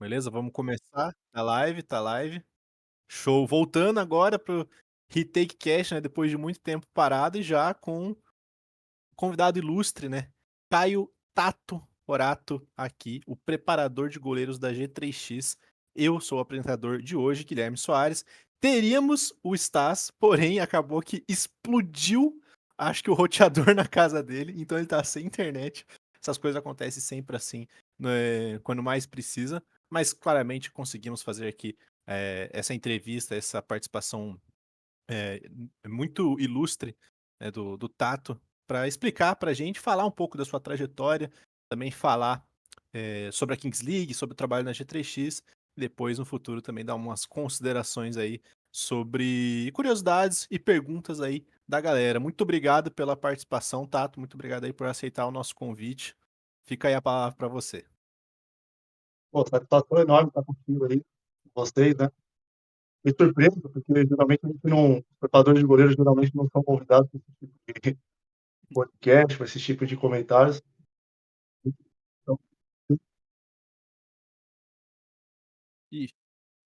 Beleza? Vamos começar. Tá live, tá live. Show. Voltando agora pro Retake Cast, né, depois de muito tempo parado e já com um convidado ilustre, né, Caio Tato Horato aqui, o preparador de goleiros da G3X. Eu sou o apresentador de hoje, Guilherme Soares. Teríamos o Stas, porém acabou que explodiu, acho que o roteador na casa dele, então ele tá sem internet. Essas coisas acontecem sempre assim, né, quando mais precisa, mas claramente conseguimos fazer aqui essa entrevista, essa participação é, muito ilustre, né, do Tato, para explicar para a gente, falar um pouco da sua trajetória, também falar sobre a Kings League, sobre o trabalho na G3X, e depois no futuro também dar umas considerações aí sobre curiosidades e perguntas aí da galera. Muito obrigado pela participação, Tato, muito obrigado aí por aceitar o nosso convite. Fica aí a palavra para você. Pô, satisfação enorme estar contigo aí, com vocês, né. Me surpreendo, porque geralmente a gente não os preparadores de goleiro geralmente não são convidados para esse tipo de podcast, para esse tipo de comentários. Então,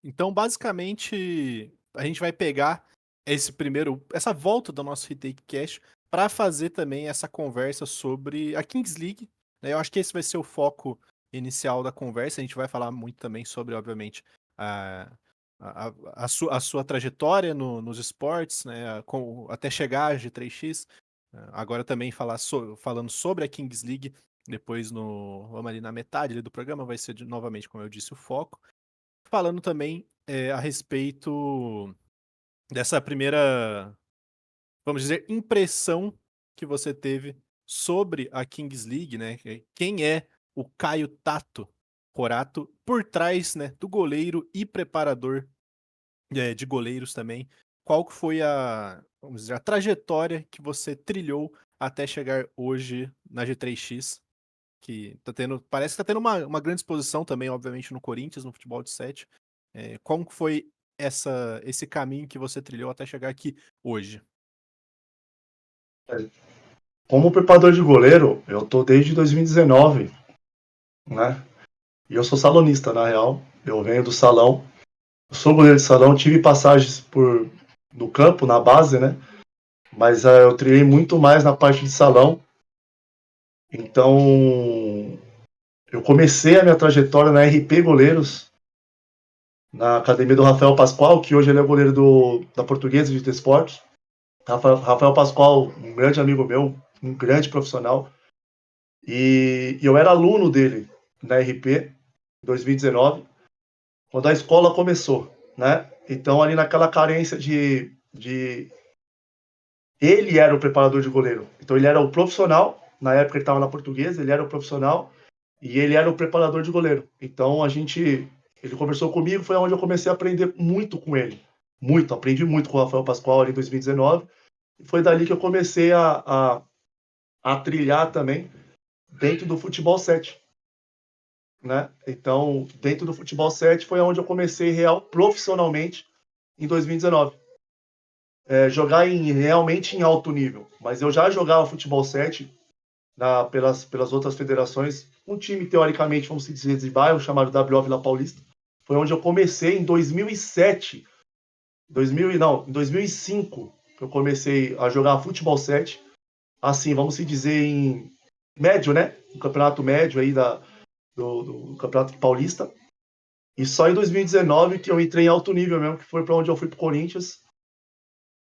Então, basicamente, a gente vai pegar essa volta do nosso Retake Cash para fazer também essa conversa sobre a Kings League, né? Eu acho que esse vai ser o foco inicial da conversa. A gente vai falar muito também sobre, obviamente, a, a sua trajetória nos esportes, né? Até chegar a G3X. Agora também falando sobre a Kings League, depois vamos ali na metade ali do programa, vai ser novamente, como eu disse, o foco. Falando também, a respeito dessa primeira, vamos dizer, impressão que você teve sobre a Kings League, né, quem é o Caio Tato Horato por trás, né, do goleiro e preparador, de goleiros também. Qual que foi vamos dizer, a trajetória que você trilhou até chegar hoje na G3X? Que tá tendo, parece que tá tendo uma grande exposição também, obviamente, no Corinthians, no futebol de 7. Como que foi esse caminho que você trilhou até chegar aqui hoje? como preparador de goleiro, eu tô desde 2019, né, e eu sou salonista, na real, eu venho do salão, eu sou goleiro de salão, tive passagens no campo, na base, né, mas, eu trilhei muito mais na parte de salão, então eu comecei a minha trajetória na RP Goleiros, na academia do Rafael Pascoal, que hoje ele é goleiro da Portuguesa de Desportos. Rafael Pascoal, um grande amigo meu, um grande profissional. E eu era aluno dele na RP em 2019, quando a escola começou, né? Então, ali naquela carência de. Ele era o preparador de goleiro. Então, ele era o profissional. Na época, ele estava na Portuguesa, ele era o profissional. E ele era o preparador de goleiro. Então, ele conversou comigo, foi onde eu comecei a aprender muito com ele. Muito, aprendi muito com o Rafael Pascoal ali em 2019. E foi dali que eu comecei a trilhar também dentro do futebol 7, né? Então, dentro do futebol 7 foi onde eu comecei real profissionalmente em 2019. Jogar realmente em alto nível. Mas eu já jogava futebol 7 pelas outras federações. Um time, teoricamente, vamos dizer, de bairro, chamado WO Vila Paulista. Foi onde eu comecei em 2007. Não, em 2005, eu comecei a jogar futebol 7. Assim, vamos se dizer em médio, né? Um campeonato médio aí do Campeonato Paulista. E só em 2019 que eu entrei em alto nível mesmo, que foi para onde eu fui pro Corinthians.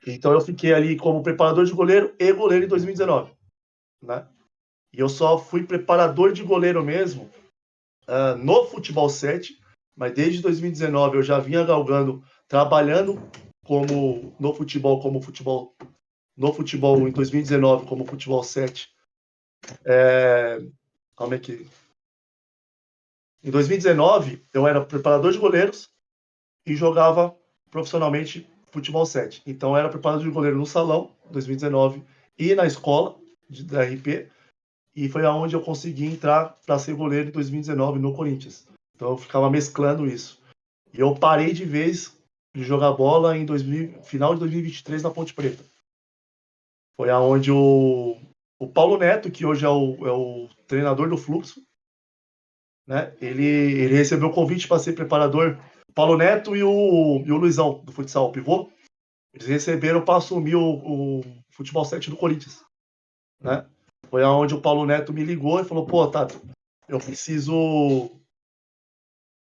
Então eu fiquei ali como preparador de goleiro e goleiro em 2019, né? E eu só fui preparador de goleiro mesmo no futebol 7, mas desde 2019 eu já vinha galgando, trabalhando no futebol em 2019 como futebol 7. Como é que Em 2019 eu era preparador de goleiros e jogava profissionalmente futebol 7. Então eu era preparador de goleiro no salão 2019 e na escola da RP, e foi aonde eu consegui entrar para ser goleiro em 2019 no Corinthians. Então eu ficava mesclando isso. E eu parei de vez de jogar bola em final de 2023 na Ponte Preta. Foi aonde o Paulo Neto, que hoje é o treinador do Fluxo, né? Ele recebeu o convite para ser preparador. O Paulo Neto e o Luizão, do futsal, o pivô, eles receberam para assumir o futebol 7 do Corinthians, né? Foi aonde o Paulo Neto me ligou e falou: pô, Tato, eu preciso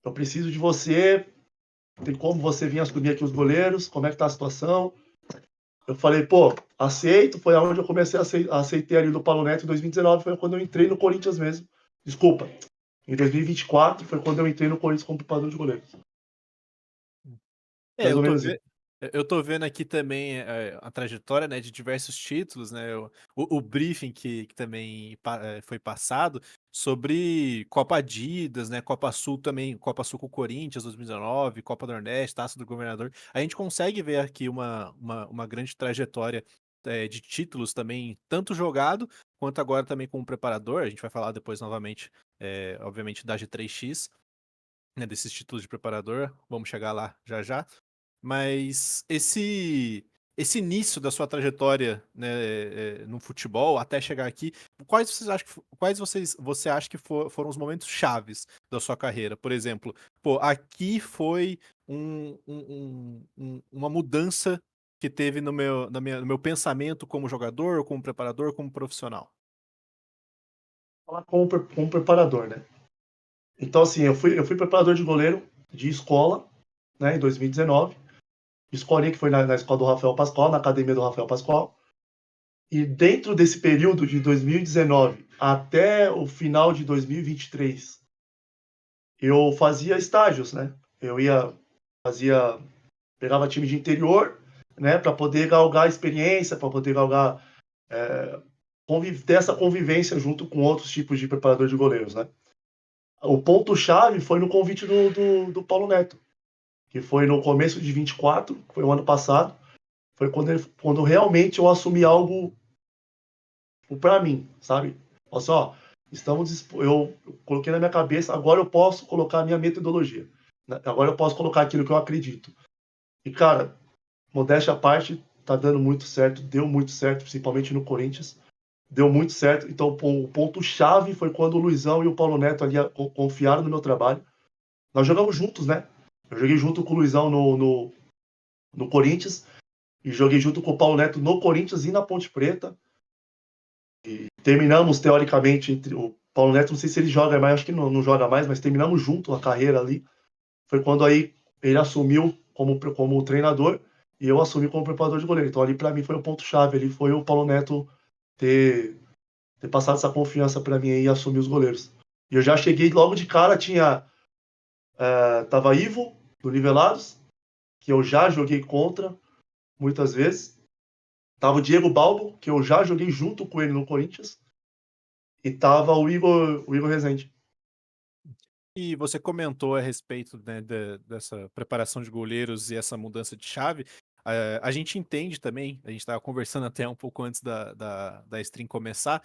de você. Tem como você vir assumir aqui os goleiros? Como é que tá a situação? Eu falei, pô, aceito. Foi aonde eu comecei a aceitar ali do Paulo Neto em 2019. Foi quando eu entrei no Corinthians mesmo. Desculpa. Em 2024 foi quando eu entrei no Corinthians como preparador de goleiros. É, Mais ou menos isso. eu tô vendo aqui também a trajetória, né, de diversos títulos, né, o briefing que também foi passado sobre Copa Adidas, né, Copa Sul também, Copa Sul com o Corinthians 2019, Copa do Nordeste, Taça do Governador. A gente consegue ver aqui uma grande trajetória de títulos também, tanto jogado quanto agora também como preparador. A gente vai falar depois novamente, obviamente, da G3X, né, desses títulos de preparador. Vamos chegar lá já já. Mas esse início da sua trajetória, né, no futebol até chegar aqui, você acha que foram os momentos chaves da sua carreira? Por exemplo, pô, aqui foi uma mudança que teve no meu pensamento como jogador, como preparador, como profissional. Falar como preparador, né? Então, assim, eu fui preparador de goleiro de escola, né, em 2019. Escolinha que foi na escola do Rafael Pascoal, na academia do Rafael Pascoal. E dentro desse período de 2019 até o final de 2023, eu fazia estágios, né? Eu fazia, pegava time de interior, né, para poder galgar experiência, para poder galgar, ter essa convivência junto com outros tipos de preparador de goleiros, né? O ponto-chave foi no convite do Paulo Neto, que foi no começo de 24, foi o ano passado, foi quando realmente eu assumi algo para mim, sabe? Olha só, eu coloquei na minha cabeça, agora eu posso colocar a minha metodologia, né? Agora eu posso colocar aquilo que eu acredito. E, cara, modéstia à parte, tá dando muito certo, deu muito certo, principalmente no Corinthians, deu muito certo. Então, o ponto-chave foi quando o Luizão e o Paulo Neto ali confiaram no meu trabalho. Nós jogamos juntos, né? Eu joguei junto com o Luizão no Corinthians e joguei junto com o Paulo Neto no Corinthians e na Ponte Preta. Terminamos, teoricamente, entre o Paulo Neto, não sei se ele joga mais, acho que não joga mais, mas terminamos junto a carreira ali. Foi quando aí ele assumiu como treinador e eu assumi como preparador de goleiro. Então ali para mim foi o ponto-chave, ali foi o Paulo Neto ter, ter passado essa confiança para mim e assumir os goleiros. E eu já cheguei logo de cara, tava Ivo, do Nivelados, que eu já joguei contra muitas vezes. Tava o Diego Balbo, que eu já joguei junto com ele no Corinthians. E tava o Igor Rezende. E você comentou a respeito, né, dessa preparação de goleiros e essa mudança de chave. A gente entende também, a gente estava conversando até um pouco antes da stream começar,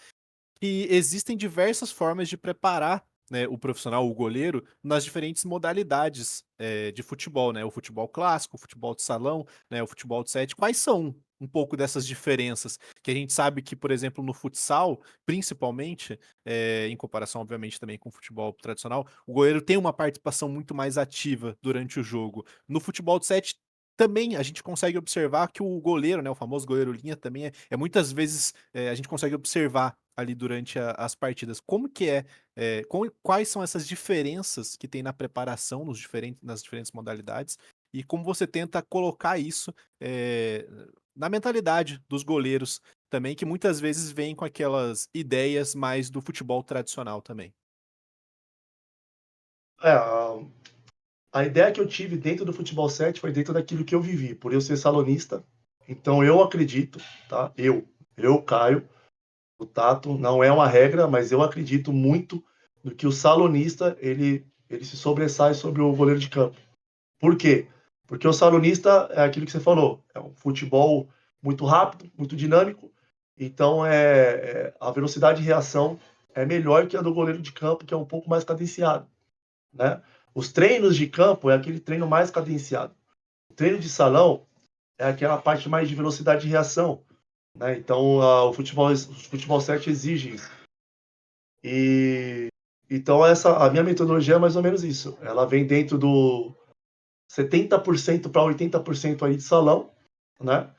que existem diversas formas de preparar, né, o profissional, o goleiro, nas diferentes modalidades de futebol, né? O futebol clássico, o futebol de salão, né, o futebol de sete. Quais são um pouco dessas diferenças? Que a gente sabe que, por exemplo, no futsal, principalmente, em comparação, obviamente, também com o futebol tradicional, o goleiro tem uma participação muito mais ativa durante o jogo. No futebol de sete, também a gente consegue observar que o goleiro, né, o famoso goleiro linha, também é muitas vezes a gente consegue observar ali durante as partidas. Como que quais são essas diferenças que tem na preparação nas diferentes modalidades e como você tenta colocar isso eh, na mentalidade dos goleiros também, que muitas vezes vêm com aquelas ideias mais do futebol tradicional também. A ideia que eu tive dentro do futebol 7 foi dentro daquilo que eu vivi, por eu ser salonista. Então eu acredito, tá? Caio, o Tato, não é uma regra, mas eu acredito muito no que o salonista ele se sobressai sobre o goleiro de campo. Por quê? Porque o salonista é aquilo que você falou, é um futebol muito rápido, muito dinâmico. Então a velocidade de reação é melhor que a do goleiro de campo, que é um pouco mais cadenciado, né? Os treinos de campo é aquele treino mais cadenciado. O treino de salão é aquela parte mais de velocidade de reação, né? Então o futebol 7 exige isso. E Então, a minha metodologia é mais ou menos isso. Ela vem dentro do 70% para 80% aí de salão, né?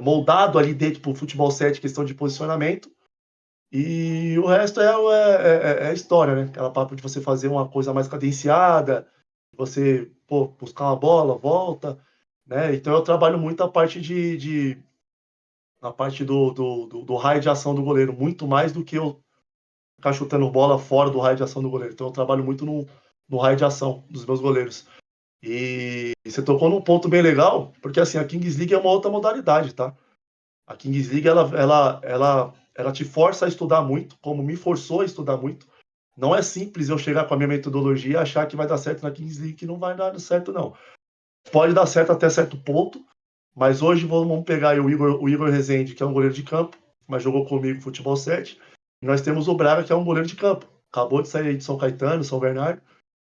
Moldado ali dentro para o futebol 7, questão de posicionamento. E o resto é história, né? Aquela papo de você fazer uma coisa mais cadenciada, você buscar uma bola, volta, né? Então eu trabalho muito a parte a parte do raio de ação do goleiro, muito mais do que eu ficar chutando bola fora do raio de ação do goleiro. Então eu trabalho muito no raio de ação dos meus goleiros. E você tocou num ponto bem legal, porque assim, a Kings League é uma outra modalidade, tá? A Kings League, ela te força a estudar muito, como me forçou a estudar muito. Não é simples eu chegar com a minha metodologia e achar que vai dar certo na Kings League, que não vai dar certo, não. Pode dar certo até certo ponto, mas hoje vamos pegar aí o Igor Rezende, que é um goleiro de campo, mas jogou comigo futebol 7. E nós temos o Braga, que é um goleiro de campo. Acabou de sair de São Caetano, São Bernardo.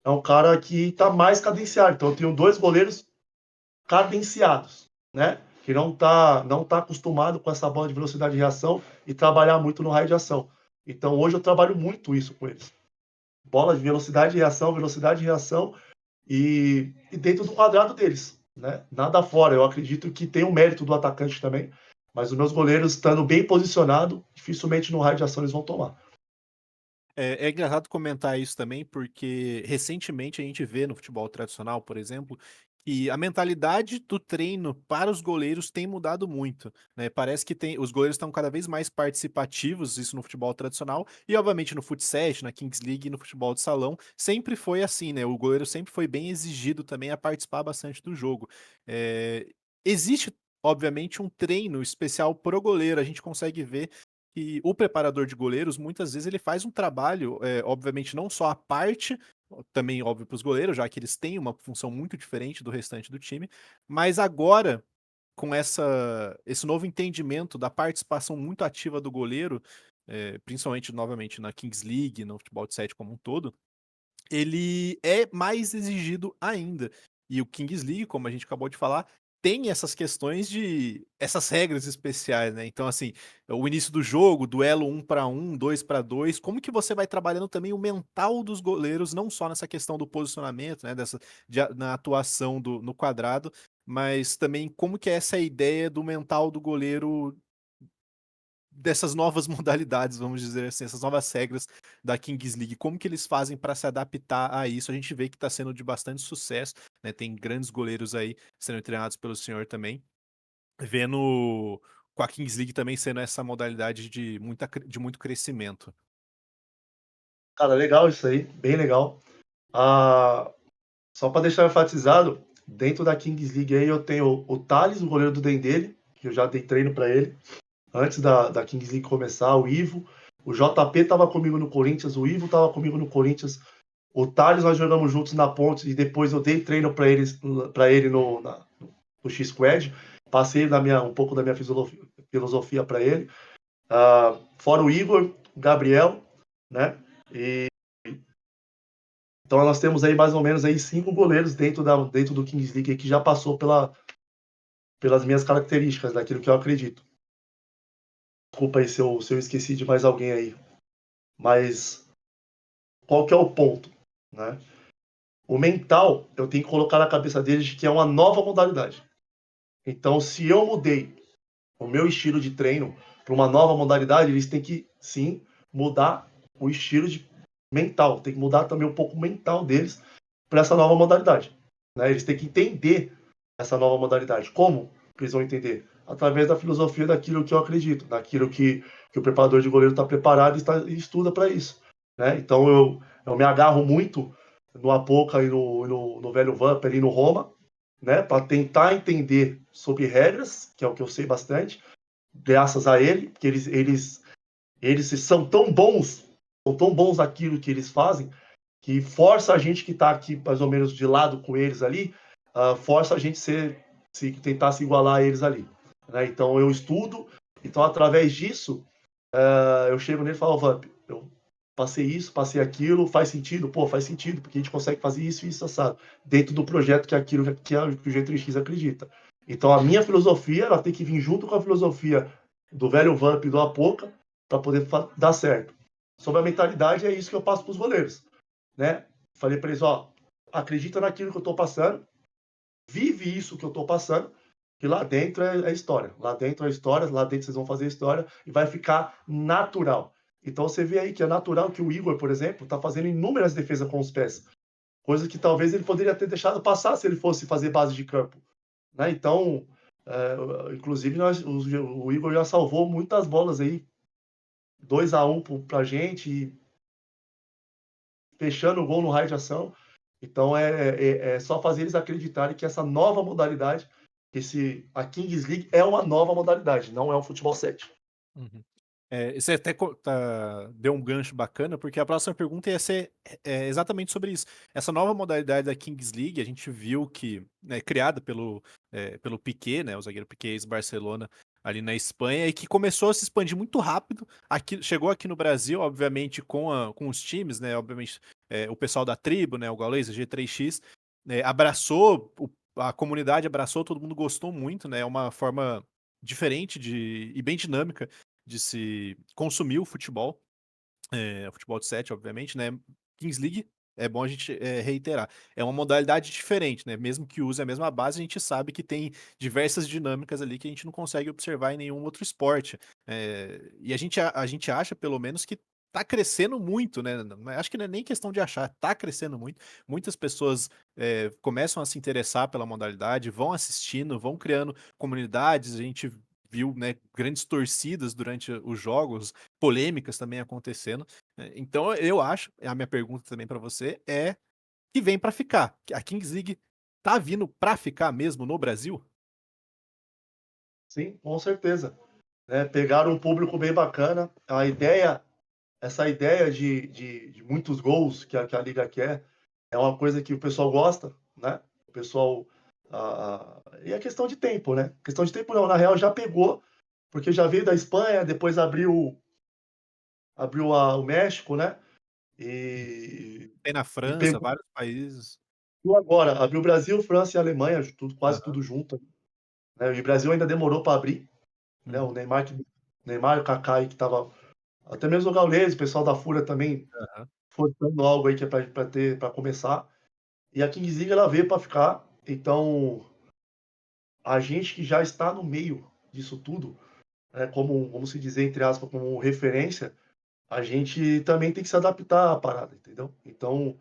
É um cara que está mais cadenciado. Então eu tenho dois goleiros cadenciados, né? Que não tá acostumado com essa bola de velocidade de reação e trabalhar muito no raio de ação. Então hoje eu trabalho muito isso com eles. Bola de velocidade de reação e dentro do quadrado deles, né? Nada fora. Eu acredito que tem um mérito do atacante também, mas os meus goleiros estando bem posicionados, dificilmente no raio de ação eles vão tomar. É engraçado comentar isso também, porque recentemente a gente vê no futebol tradicional, por exemplo, que a mentalidade do treino para os goleiros tem mudado muito, né? Parece que os goleiros estão cada vez mais participativos, isso no futebol tradicional, e obviamente no Fut 7, na Kings League e no futebol de salão, sempre foi assim, né? O goleiro sempre foi bem exigido também a participar bastante do jogo. É, existe, obviamente, um treino especial pro goleiro, a gente consegue ver que o preparador de goleiros, muitas vezes, ele faz um trabalho, obviamente, não só a parte, também óbvio para os goleiros, já que eles têm uma função muito diferente do restante do time, mas agora, com esse novo entendimento da participação muito ativa do goleiro, principalmente, novamente, na Kings League, no futebol de 7 como um todo, ele é mais exigido ainda. E o Kings League, como a gente acabou de falar, tem essas questões essas regras especiais, né? Então, assim, o início do jogo, duelo 1 para 1, 2 para 2, como que você vai trabalhando também o mental dos goleiros, não só nessa questão do posicionamento, né? Na atuação no quadrado, mas também como que é essa ideia do mental do goleiro dessas novas modalidades, vamos dizer assim, essas novas regras da Kings League, como que eles fazem para se adaptar a isso? A gente vê que está sendo de bastante sucesso, né? Tem grandes goleiros aí sendo treinados pelo senhor também, vendo com a Kings League também sendo essa modalidade de muito crescimento. Cara, legal isso aí, bem legal. Ah, só para deixar enfatizado, dentro da Kings League aí eu tenho o Thales, o goleiro do Dendele, que eu já dei treino para ele, antes da Kings League começar, o Ivo. O JP estava comigo no Corinthians, o Ivo estava comigo no Corinthians. O Thales nós jogamos juntos na Ponte e depois eu dei treino para ele no X-Squad. Passei um pouco da minha filosofia para ele. Fora o Igor, o Gabriel, né? Então nós temos aí mais ou menos aí 5 goleiros dentro do Kings League que já passou pelas minhas características, daquilo que eu acredito. Desculpa aí se eu esqueci de mais alguém aí. Mas qual que é o ponto, né? O mental, eu tenho que colocar na cabeça deles que é uma nova modalidade. Então, se eu mudei o meu estilo de treino para uma nova modalidade, eles têm que, sim, mudar o estilo de mental. Tem que mudar também um pouco o mental deles para essa nova modalidade. Né? Eles têm que entender essa nova modalidade. Como eles vão entender? Através da filosofia daquilo que eu acredito, daquilo que o preparador de goleiro está preparado e estuda para isso. Né? Então, eu me agarro muito no Apoca e no Velho Vamp e no Roma, né, para tentar entender sobre regras, que é o que eu sei bastante, graças a ele, que eles são tão bons naquilo que eles fazem, que força a gente que está aqui mais ou menos de lado com eles ali, força a gente tentar se igualar a eles ali. Né? Então eu estudo, então através disso eu chego nele e falo, Vamp, eu passei isso, passei aquilo, faz sentido? Pô, faz sentido, porque a gente consegue fazer isso e isso assado, dentro do projeto que que o G3X acredita. Então a minha filosofia, ela tem que vir junto com a filosofia do velho Vamp e do Apoca para poder dar certo. sobre a mentalidade, é isso que eu passo para os goleiros, né? Falei para eles, ó, acredita naquilo que eu estou passando, vive isso que eu estou passando, que lá dentro é história. Lá dentro é história, lá dentro vocês vão fazer história e vai ficar natural. Então você vê aí que é natural que o Igor, por exemplo, está fazendo inúmeras defesas com os pés. Coisa que talvez ele poderia ter deixado passar se ele fosse fazer base de campo. Né? Então, inclusive, o Igor já salvou muitas bolas aí, 2-1 para a gente, fechando o gol no raio de ação. Então, é só fazer eles acreditarem que essa nova modalidade, a Kings League é uma nova modalidade, não é um futebol 7. Uhum. Você até deu um gancho bacana, porque a próxima pergunta ia ser exatamente sobre isso. Essa nova modalidade da Kings League, a gente viu que é criada pelo Piqué, né, o zagueiro Piqué ex-Barcelona, ali na Espanha, e que começou a se expandir muito rápido. Chegou aqui no Brasil, obviamente, com os times, né, obviamente, o pessoal da tribo, né, o Gaules, a G3X, abraçou, a comunidade abraçou, todo mundo gostou muito, né, é uma forma diferente e bem dinâmica de se consumir o futebol, futebol de 7, obviamente, né. Kings League, é bom a gente, reiterar, é uma modalidade diferente, né, mesmo que use a mesma base, a gente sabe que tem diversas dinâmicas ali que a gente não consegue observar em nenhum outro esporte. E a gente acha pelo menos que tá crescendo muito, né, acho que não é nem questão de achar, tá crescendo muito. Muitas pessoas, começam a se interessar pela modalidade, vão assistindo, vão criando comunidades, a gente viu, né, grandes torcidas durante os jogos, polêmicas também acontecendo. Então eu acho, a minha pergunta também pra você é que vem pra ficar. Que a Kings League tá vindo pra ficar mesmo no Brasil? Sim, com certeza. Pegaram um público bem bacana. Essa ideia de muitos gols que a Liga quer, é uma coisa que o pessoal gosta, né? O pessoal. E é questão de tempo, né? Questão de tempo não, na real já pegou, porque já veio da Espanha, depois abriu o México, né? E, Tem na e França, pegou vários países. agora, abriu Brasil, França e Alemanha, quase Aham. tudo junto. Né? E o Brasil ainda demorou para abrir, né? O Uhum. Neymar, o Kaká, que estava. Até mesmo o Gaules, o pessoal da Fúria também Aham. forçando algo aí que é para começar. E a Kings League ela veio para ficar. Então, a gente que já está no meio disso tudo, né, como vamos se dizer entre aspas, como referência, a gente também tem que se adaptar à parada, entendeu? Então,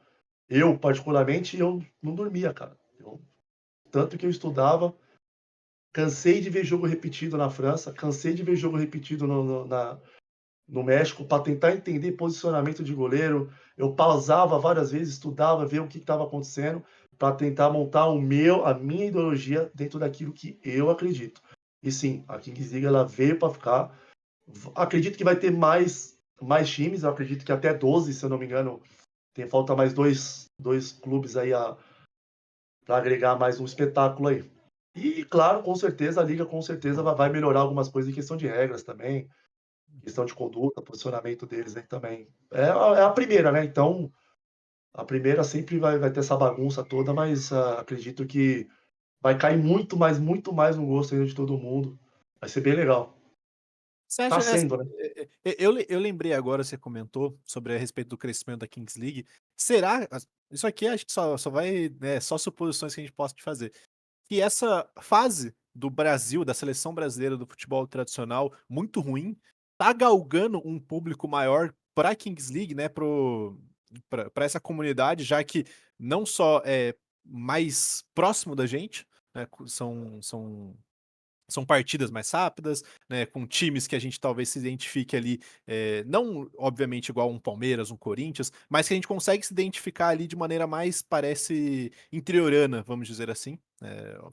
eu particularmente eu não dormia, cara. Tanto que eu estudava, cansei de ver jogo repetido na França, cansei de ver jogo repetido no México para tentar entender posicionamento de goleiro. Eu pausava várias vezes, estudava, ver o que estava acontecendo, para tentar montar a minha ideologia dentro daquilo que eu acredito. E sim, a Kings League ela veio para ficar. Acredito que vai ter mais times, eu acredito que até 12, se eu não me engano. Tem falta mais dois clubes aí para agregar mais um espetáculo aí. E, claro, com certeza, a Liga com certeza vai melhorar algumas coisas em questão de regras também, questão de conduta, posicionamento deles aí também. É a primeira, né? Então, a primeira sempre vai ter essa bagunça toda, mas acredito que vai cair muito mais no gosto ainda de todo mundo. Vai ser bem legal. Você Tá acha, assim, sendo, né? eu lembrei agora, você comentou sobre a respeito do crescimento da Kings League. Será, isso aqui acho que só vai, né, só suposições que a gente possa te fazer, que essa fase do Brasil, da seleção brasileira do futebol tradicional, muito ruim, tá galgando um público maior pra Kings League, né, pra essa comunidade, já que não só é mais próximo da gente, né, são partidas mais rápidas, né, com times que a gente talvez se identifique ali, não obviamente igual um Palmeiras, um Corinthians, mas que a gente consegue se identificar ali de maneira mais, parece, interiorana, vamos dizer assim,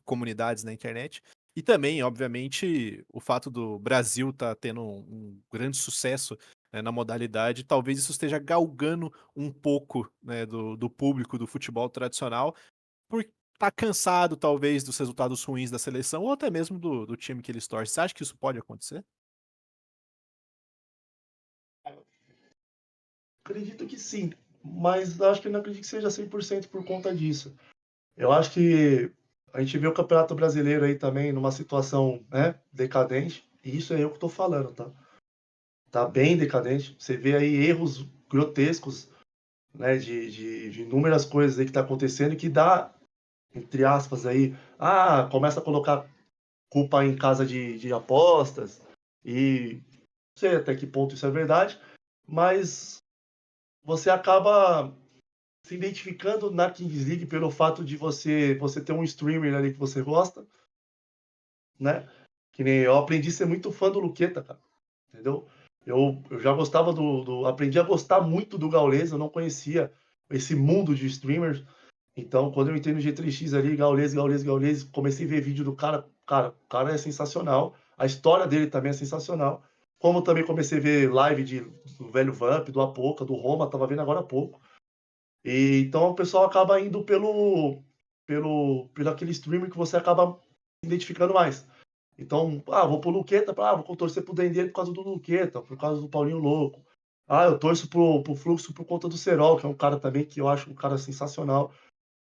comunidades na internet. E também, obviamente, o fato do Brasil estar tendo um grande sucesso, na modalidade, talvez isso esteja galgando um pouco, né, do público do futebol tradicional, por tá cansado, talvez, dos resultados ruins da seleção ou até mesmo do time que eles torcem. Você acha que isso pode acontecer? Acredito que sim, mas acho que não acredito que seja 100% por conta disso. Eu acho que a gente vê o Campeonato Brasileiro aí também numa situação, né, decadente, e isso é eu que estou falando, tá? tá bem decadente. Você vê aí erros grotescos, né, de inúmeras coisas aí que tá acontecendo que dá, entre aspas, aí, começa a colocar culpa em casa de apostas, e não sei até que ponto isso é verdade, mas você acaba se identificando na Kings League pelo fato de você ter um streamer ali que você gosta, né? Que nem eu aprendi a ser muito fã do Luqueta, cara, entendeu? Eu já gostava aprendi a gostar muito do Gaules, eu não conhecia esse mundo de streamers. Então, quando eu entrei no G3X ali, Gaules, comecei a ver vídeo do cara, o cara é sensacional. A história dele também é sensacional. Como também comecei a ver live do velho Vamp, do Apoca, do Roma, tava vendo agora há pouco. E então o pessoal acaba indo pelo aquele streamer que você acaba se identificando mais. Então, vou pro Luqueta, vou torcer pro Dendê por causa do Luqueta, por causa do Paulinho Louco. Eu torço pro Fluxo por conta do Serol, que é um cara também que eu acho um cara sensacional.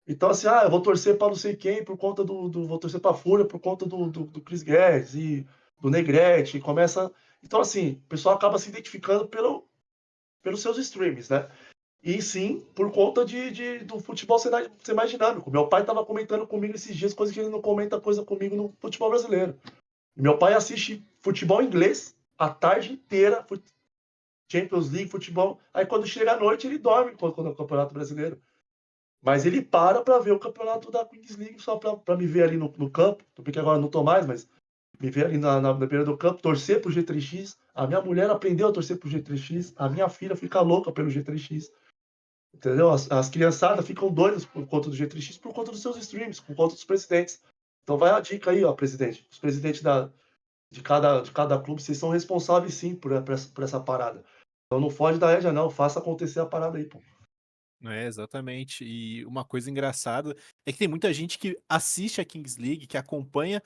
Então, assim, eu vou torcer para não sei quem por conta vou torcer para a Fúria por conta do Chris Guedes e do Negrete. Começa. Então, assim, o pessoal acaba se identificando pelos seus streams, né? E sim, por conta do futebol ser mais dinâmico. Meu pai estava comentando comigo esses dias, coisa que ele não comenta coisa comigo no futebol brasileiro. Meu pai assiste futebol inglês a tarde inteira, Champions League, futebol. Aí quando chega à noite, ele dorme quando é o Campeonato Brasileiro. Mas ele para ver o campeonato da Kings League só para me ver ali no campo, porque agora não tô mais, mas me ver ali na beira do campo, torcer pro G3X. A minha mulher aprendeu a torcer pro G3X, a minha filha fica louca pelo G3X, entendeu? As criançadas ficam doidas por conta do G3X, por conta dos seus streams, por conta dos presidentes. Então vai a dica aí, ó, presidente. Os presidentes de cada clube, vocês são responsáveis sim por essa parada. Então não foge da rédea não, faça acontecer a parada aí, pô. É, exatamente. E uma coisa engraçada é que tem muita gente que assiste a Kings League, que acompanha,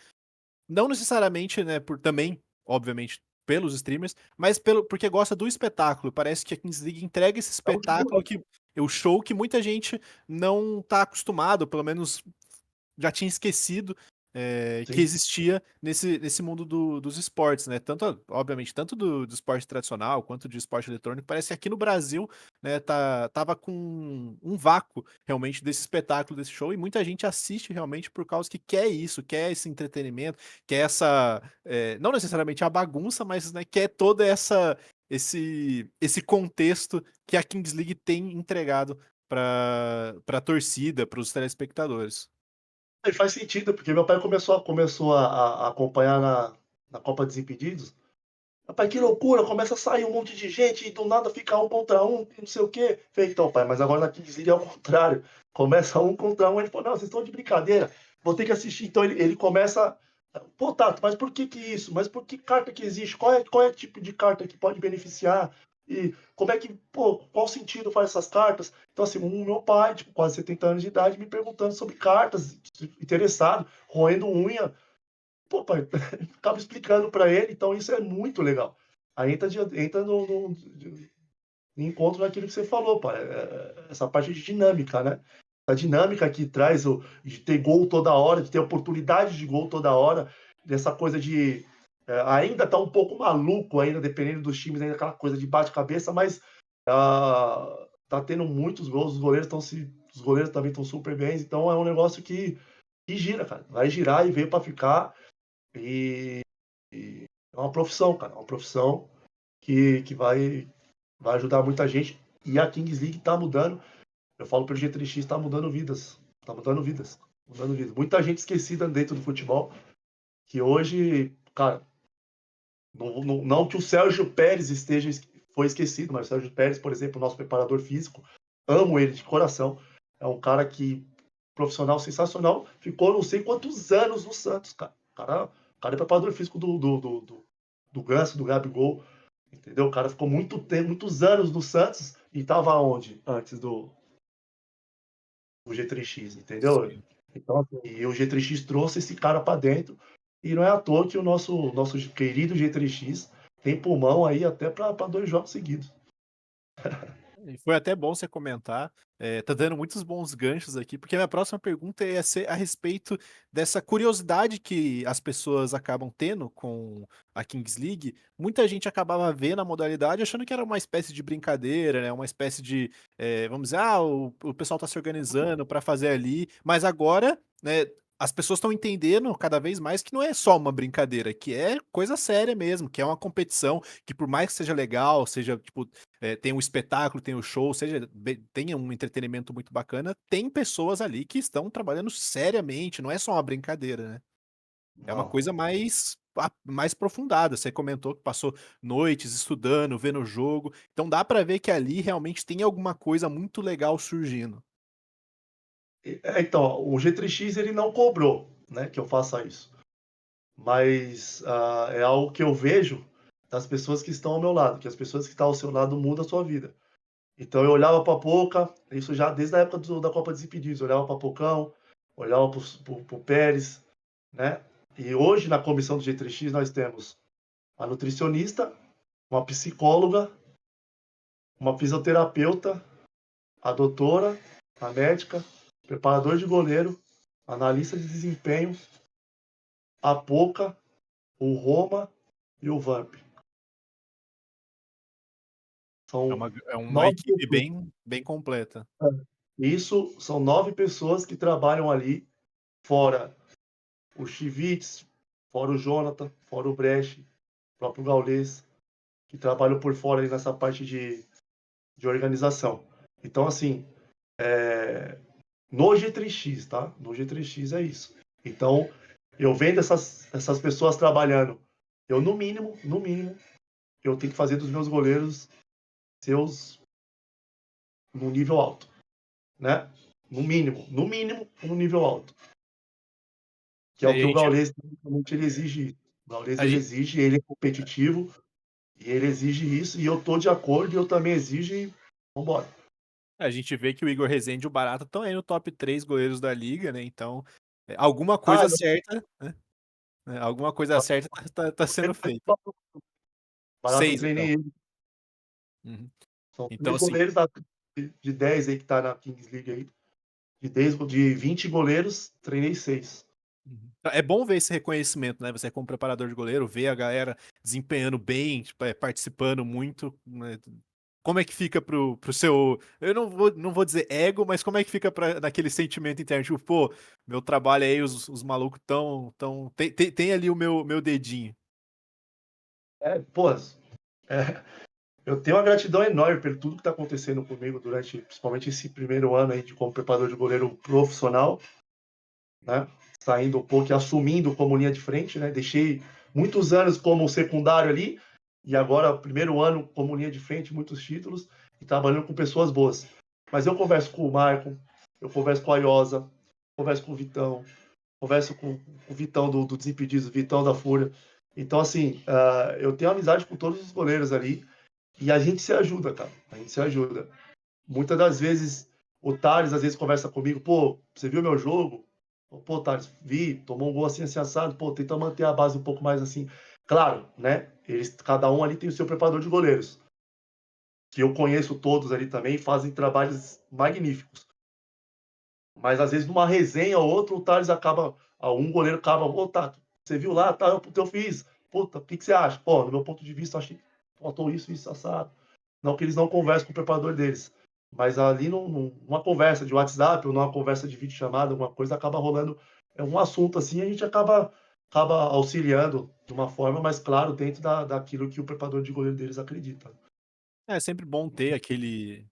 não necessariamente, né, por também, obviamente, pelos streamers, mas porque gosta do espetáculo. Parece que a Kings League entrega esse É o que eu espetáculo que o show que muita gente não tá acostumado, pelo menos já tinha esquecido que sim. existia nesse mundo dos esportes, né? Tanto, obviamente, tanto do esporte tradicional quanto de esporte eletrônico. Parece que aqui no Brasil, né, tava com um vácuo realmente desse espetáculo, desse show, e muita gente assiste realmente por causa que quer isso, quer esse entretenimento, quer essa, não necessariamente a bagunça, mas, né, quer toda esse contexto que a Kings League tem entregado para a torcida, para os telespectadores. E faz sentido, porque meu pai começou a acompanhar na Copa Desimpedidos. Rapaz, que loucura, começa a sair um monte de gente e do nada fica um contra um, não sei o quê. Falei, então, pai, mas agora na Kings League é o contrário. Começa um contra um, ele falou, não, vocês estão de brincadeira, vou ter que assistir. Então ele começa, pô, Tato, mas por que isso? Mas por que carta que existe? Qual é o tipo de carta que pode beneficiar? E como é que, pô, qual sentido faz essas cartas? Então, assim, meu pai, tipo, quase 70 anos de idade, me perguntando sobre cartas, interessado, roendo unha. Pô, pai, acaba explicando para ele, então isso é muito legal. Aí entra no encontro naquilo que você falou, pai, essa parte de dinâmica, né? A dinâmica que traz de ter gol toda hora, de ter oportunidade de gol toda hora, dessa coisa de ainda tá um pouco maluco ainda, dependendo dos times, ainda aquela coisa de bate-cabeça, mas tá tendo muitos gols, os goleiros também estão super bem, então é um negócio que gira, cara. Vai girar e veio para ficar. E é uma profissão, cara. É uma profissão que vai ajudar muita gente. E a Kings League tá mudando. Eu falo pelo G3X, tá mudando vidas. Tá mudando vidas. Mudando vidas. Muita gente esquecida dentro do futebol. Que hoje, cara, não que o Sérgio Pérez foi esquecido, mas o Sérgio Pérez, por exemplo, nosso preparador físico, amo ele de coração. É um cara que, profissional sensacional, ficou não sei quantos anos no Santos, cara. O cara é preparador físico do Ganso, do Gabigol, entendeu? O cara ficou muito tempo, muitos anos no Santos e estava onde antes do G3X, entendeu? Sim. Então, assim, e o G3X trouxe esse cara para dentro e não é à toa que o nosso querido G3X tem pulmão aí até para 2 jogos seguidos. E foi até bom você comentar, tá dando muitos bons ganchos aqui, porque a minha próxima pergunta ia ser a respeito dessa curiosidade que as pessoas acabam tendo com a Kings League. Muita gente acabava vendo a modalidade achando que era uma espécie de brincadeira, né, uma espécie de, vamos dizer: "Ah, o pessoal tá se organizando para fazer ali", mas agora, né, as pessoas estão entendendo cada vez mais que não é só uma brincadeira, que é coisa séria mesmo, que é uma competição, que por mais que seja legal, seja, tipo, tem um espetáculo, tem o show, seja tenha um entretenimento muito bacana, tem pessoas ali que estão trabalhando seriamente, não é só uma brincadeira, né. É uma Não. coisa mais aprofundada. Você comentou que passou noites estudando, vendo o jogo, então dá pra ver que ali realmente tem alguma coisa muito legal surgindo. Então, o G3X ele não cobrou, né, que eu faça isso, mas, é algo que eu vejo das pessoas que estão ao meu lado, que as pessoas que estão ao seu lado mudam a sua vida. Então eu olhava para a Poca, isso já desde a época da Copa Desimpedidos, olhava para Pocão, olhava para o Pérez, né. E hoje na comissão do G3X nós temos a nutricionista, uma psicóloga, uma fisioterapeuta, a doutora, a médica, preparador de goleiro, analista de desempenho, a Poca, o Roma e o Vamp. É São uma é uma 9 equipe pessoas. bem completa. Isso são 9 pessoas que trabalham ali, fora o Chivits, fora o Jonathan, fora o Brecht, o próprio Gaules, que trabalham por fora ali nessa parte de organização. Então, assim, no G3X, tá? No G3X é isso. Então, eu vendo essas pessoas trabalhando, eu no mínimo, eu tenho que fazer dos meus goleiros seus no nível alto, né? No mínimo, no nível alto. Que é É, o e que o Gaules ele exige isso. O Gaules a ele gen exige, ele é competitivo e ele exige isso, e eu tô de acordo, e eu também exijo e vambora. a gente vê que o Igor Rezende e o Barata estão aí no top 3 goleiros da liga, né, então, alguma Ah, coisa não, certa, né, alguma coisa certa tá sendo feita. Barata eu 6 treinei então. ele. Uhum. São Então 3 assim, goleiros de 10 aí que tá na Kings League aí. De 20 goleiros, treinei 6. uhum. É bom ver esse reconhecimento, né, você como preparador de goleiro, ver a galera desempenhando bem, tipo, participando muito, né. Como é que fica para o seu, eu não vou dizer ego, mas como é que fica naquele sentimento interno, tipo: "Pô, meu trabalho aí, os malucos tem ali o meu dedinho". Pô, eu tenho uma gratidão enorme por tudo que tá acontecendo comigo durante, principalmente esse primeiro ano aí de como preparador de goleiro profissional, né, saindo um pouco e assumindo como linha de frente, né, deixei muitos anos como secundário ali, e agora primeiro ano como linha de frente, muitos títulos, e trabalhando com pessoas boas. Mas eu converso com o Maicon, eu converso com a Iosa, converso com o Vitão, converso com o Vitão do Desimpedidos, o Vitão da Fúria. Então, assim, eu tenho amizade com todos os goleiros ali, e a gente se ajuda, cara, a gente se ajuda. Muitas das vezes, o Thales às vezes conversa comigo, pô, você viu meu jogo? Pô, Thales, vi, tomou um gol assim, assim, assado, pô, tenta manter a base um pouco mais assim. Claro, né? Eles, cada um ali tem o seu preparador de goleiros, que eu conheço todos ali também, fazem trabalhos magníficos. Mas às vezes numa resenha ou outra, o Thales acaba, um goleiro acaba, ô, Tato, você viu lá, tá, eu fiz, puta, o que, que você acha? Pô, no meu ponto de vista, achei que faltou isso, assado. Não que eles não conversem com o preparador deles, mas ali numa conversa de WhatsApp ou numa conversa de videochamada, alguma coisa, acaba rolando um assunto assim, a gente acaba auxiliando de uma forma, mas claro, dentro daquilo que o preparador de goleiro deles acredita. É sempre bom ter aquele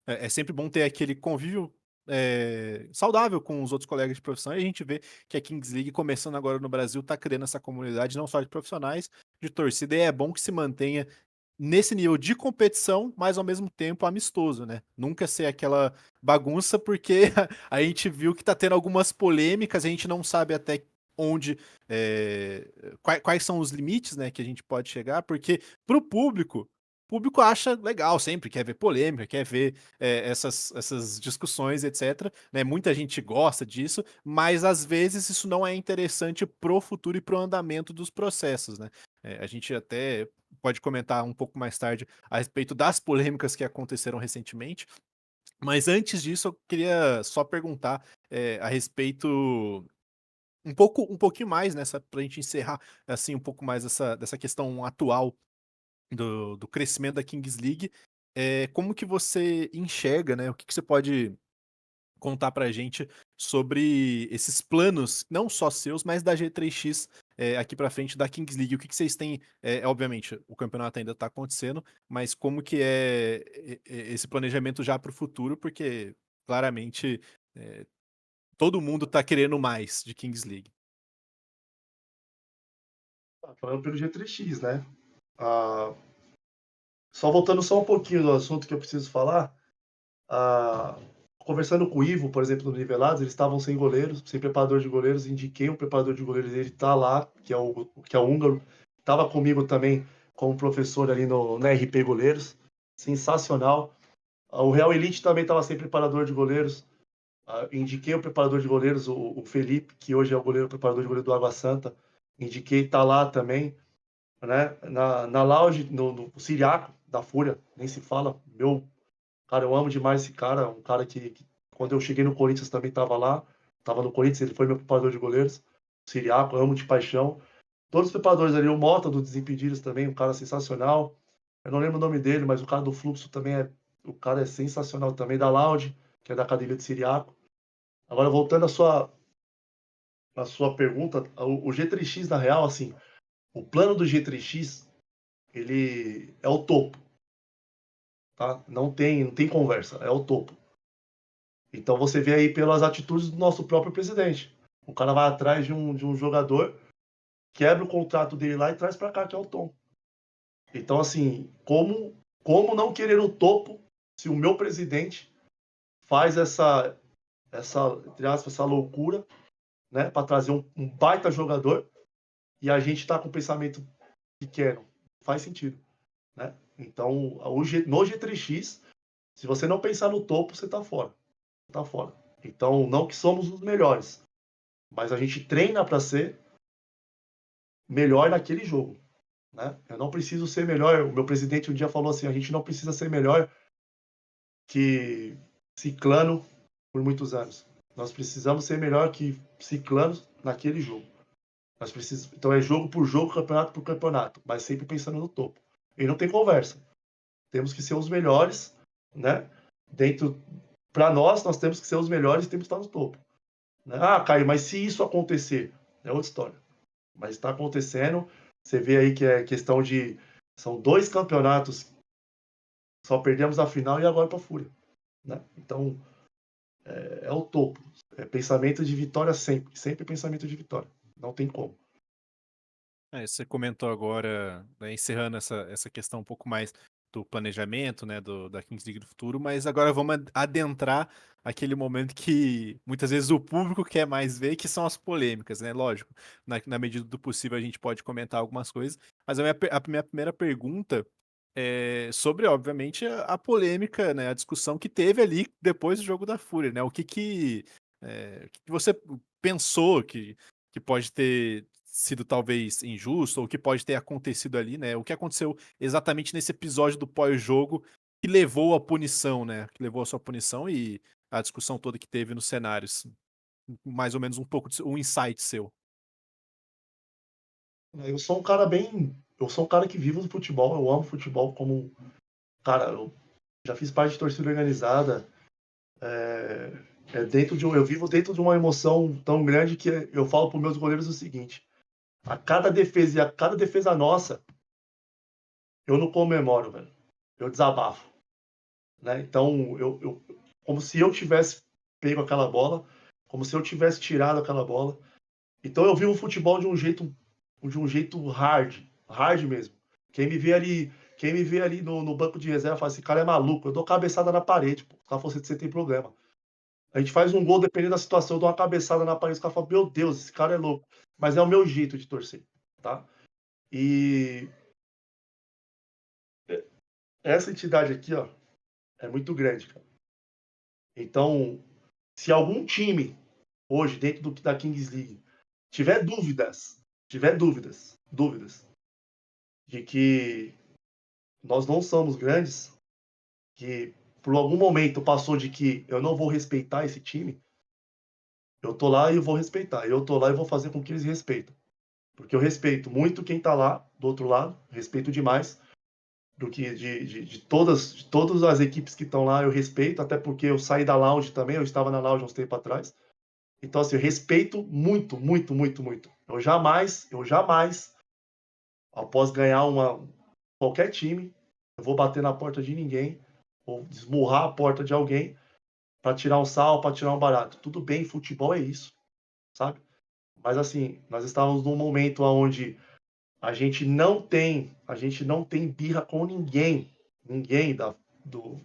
É sempre bom ter aquele convívio, saudável com os outros colegas de profissão, e a gente vê que a Kings League, começando agora no Brasil, tá criando essa comunidade não só de profissionais, de torcida, e é bom que se mantenha nesse nível de competição, mas ao mesmo tempo amistoso, né. Nunca ser aquela bagunça, porque a gente viu que tá tendo algumas polêmicas, a gente não sabe até onde, quais são os limites, né, que a gente pode chegar, porque para o público acha legal sempre, quer ver polêmica, quer ver, essas discussões, etcétera, né. Muita gente gosta disso, mas às vezes isso não é interessante pro futuro e pro andamento dos processos, né. A gente até pode comentar um pouco mais tarde a respeito das polêmicas que aconteceram recentemente. Mas antes disso, eu queria só perguntar, a respeito um pouquinho mais nessa pra gente encerrar, assim, um pouco mais dessa questão atual do crescimento da Kings League. Como que você enxerga, né, o que que você pode contar pra gente sobre esses planos, não só seus, mas da G3X, aqui pra frente da Kings League. O que que vocês têm, obviamente, o campeonato ainda tá acontecendo, mas como que é esse planejamento já para o futuro? Porque claramente, eh, todo mundo tá querendo mais de Kings League. Falando pelo G3X, né? Ah, só voltando só um pouquinho do assunto que eu preciso falar, ah, conversando com o Ivo, por exemplo, no Nivelados, eles estavam sem goleiros, sem preparador de goleiros, indiquei um preparador de goleiros, ele tá lá, que é o húngaro, estava comigo também como professor ali no, na RP Goleiros, sensacional. O Real Elite também estava sem preparador de goleiros, indiquei o preparador de goleiros, o Felipe, que hoje é o goleiro, preparador de goleiro do Água Santa, indiquei, tá lá também, né? Na Lounge, no Siriaco, da Fúria, nem se fala, meu, cara, eu amo demais esse cara, um cara que quando eu cheguei no Corinthians também estava lá, estava no Corinthians, ele foi meu preparador de goleiros, Siriaco, amo de paixão. Todos os preparadores ali, o Mota do Desimpedidos também, um cara sensacional. Eu não lembro o nome dele, mas o cara do Fluxo também o cara é sensacional também, da Lounge, que é da academia de Siriaco. Agora, voltando à sua pergunta, o G3X, na real, assim, o plano do G3X, ele é o topo, tá? Não tem conversa, é o topo. Então você vê aí pelas atitudes do nosso próprio presidente. O cara vai atrás de um jogador, quebra o contrato dele lá e traz para cá, que é o Tom. Então, assim, como não querer o topo se o meu presidente faz entre aspas, essa loucura, né, para trazer um baita jogador e a gente está com o pensamento pequeno? Faz sentido, né? Então, no G3X, se você não pensar no topo, você está fora. Tá fora. Então, não que somos os melhores, mas a gente treina para ser melhor naquele jogo, né? Eu não preciso ser melhor. O meu presidente um dia falou assim: a gente não precisa ser melhor que Ciclano por muitos anos. Nós precisamos ser melhor que Ciclano naquele jogo. Então é jogo por jogo, campeonato por campeonato, mas sempre pensando no topo. E não tem conversa. Temos que ser os melhores, né? Dentro, para nós temos que ser os melhores e temos que estar no topo. Né? Ah, Caio, mas se isso acontecer, é outra história. Mas está acontecendo. Você vê aí que é questão de. São 2 campeonatos, só perdemos a final e agora para a Fúria. Né? Então, é o topo. É pensamento de vitória sempre. Sempre pensamento de vitória. Não tem como. Você comentou agora, né, encerrando essa questão um pouco mais do planejamento, né, da Kings League do futuro, mas agora vamos adentrar aquele momento que muitas vezes o público quer mais ver, que são as polêmicas, né? Lógico, na medida do possível a gente pode comentar algumas coisas, mas a minha primeira pergunta é sobre, obviamente, a polêmica, né, a discussão que teve ali depois do jogo da Fúria, né? O que que você pensou que pode ter sido talvez injusto, ou o que pode ter acontecido ali, né? O que aconteceu exatamente nesse episódio do pós-jogo que levou à punição, né? Que levou à sua punição e a discussão toda que teve nos cenários. Mais ou menos um pouco um insight seu. Eu sou um cara bem. Eu sou um cara que vive do futebol. Eu amo futebol como. Cara, eu já fiz parte de torcida organizada. Eu vivo dentro de uma emoção tão grande que eu falo para os meus goleiros o seguinte: a cada defesa nossa, eu não comemoro, velho. Eu desabafo, né? Então, como se eu tivesse pego aquela bola, como se eu tivesse tirado aquela bola. Então, eu vivo o futebol de um jeito hard, hard mesmo. Quem me vê ali no banco de reserva fala assim, cara é maluco, eu dou cabeçada na parede, pô. O cara falou, você tem problema. A gente faz um gol, dependendo da situação, eu dou uma cabeçada na parede, o cara fala, meu Deus, esse cara é louco. Mas é o meu jeito de torcer, tá? E essa entidade aqui, ó, é muito grande, cara. Então, se algum time hoje, dentro da Kings League, tiver dúvidas, dúvidas, de que nós não somos grandes, que por algum momento passou de que eu não vou respeitar esse time, eu tô lá e eu vou respeitar. Eu tô lá e vou fazer com que eles respeitem. Porque eu respeito muito quem tá lá do outro lado, respeito demais do que de todas as equipes que estão lá, eu respeito, até porque eu saí da lounge também, eu estava na lounge uns tempo atrás. Então, assim, eu respeito muito, muito, muito, muito. Eu jamais, após ganhar qualquer time, eu vou bater na porta de ninguém, ou esmurrar a porta de alguém para tirar um sal, para tirar um barato. Tudo bem, futebol é isso, sabe? Mas assim, nós estávamos num momento onde a gente não tem birra com ninguém, ninguém do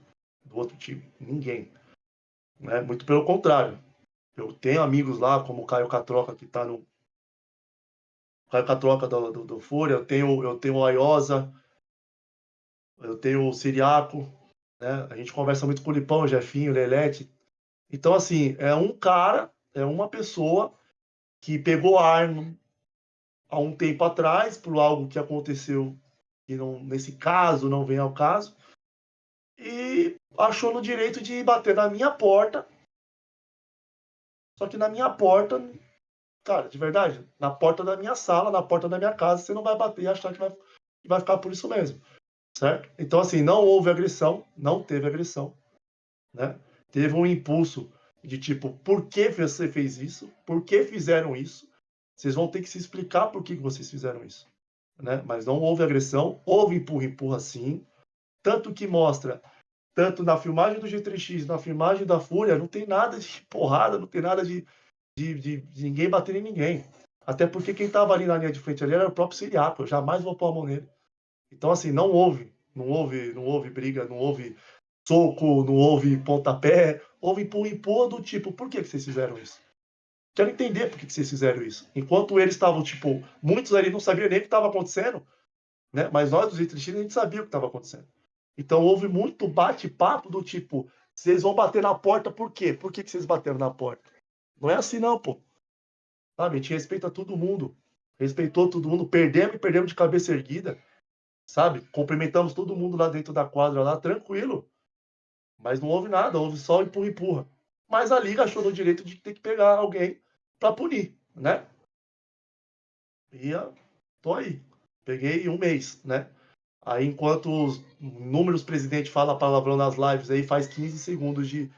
outro time, ninguém, né? Muito pelo contrário. Eu tenho amigos lá, como o Caio Catroca, que está no Caio Catroca do Fúria, eu tenho o Aiosa, eu tenho o Siriaco, né? A gente conversa muito com o Lipão, o Jefinho, o Lelete. Então, assim, é um cara, é uma pessoa que pegou arma há um tempo atrás, por algo que aconteceu, que não, nesse caso não vem ao caso, e achou no direito de bater na minha porta. Só que na minha porta, cara, de verdade, na porta da minha sala, na porta da minha casa, você não vai bater e achar que vai ficar por isso mesmo, certo? Então, assim, não houve agressão, não teve agressão, né? Teve um impulso de tipo, por que você fez isso? Por que fizeram isso? Vocês vão ter que se explicar por que vocês fizeram isso, né? Mas não houve agressão, houve empurra-empurra sim, tanto que mostra, tanto na filmagem do G3X, na filmagem da Fúria, não tem nada de porrada, não tem nada de ninguém bater em ninguém. Até porque quem estava ali na linha de frente ali era o próprio Siriaco, eu jamais vou pôr a mão nele. Então, assim, não houve briga, não houve soco, não houve pontapé, houve empurra do tipo, por que vocês fizeram isso? Quero entender por que vocês fizeram isso. Enquanto eles estavam, tipo, muitos ali não sabiam nem o que estava acontecendo, né? Mas nós dos Itristas, a gente sabia o que estava acontecendo. Então houve muito bate-papo do tipo, vocês vão bater na porta por quê? Por que vocês bateram na porta? Não é assim não, pô. Sabe? A gente respeita todo mundo. Respeitou todo mundo. Perdemos e perdemos de cabeça erguida. Sabe? Cumprimentamos todo mundo lá dentro da quadra, lá, tranquilo. Mas não houve nada, houve só empurra-empurra. Mas a liga achou no direito de ter que pegar alguém para punir, né? E tô aí. Peguei um mês, né? Aí, enquanto os números presidente fala palavrão nas lives, aí faz 15 segundos de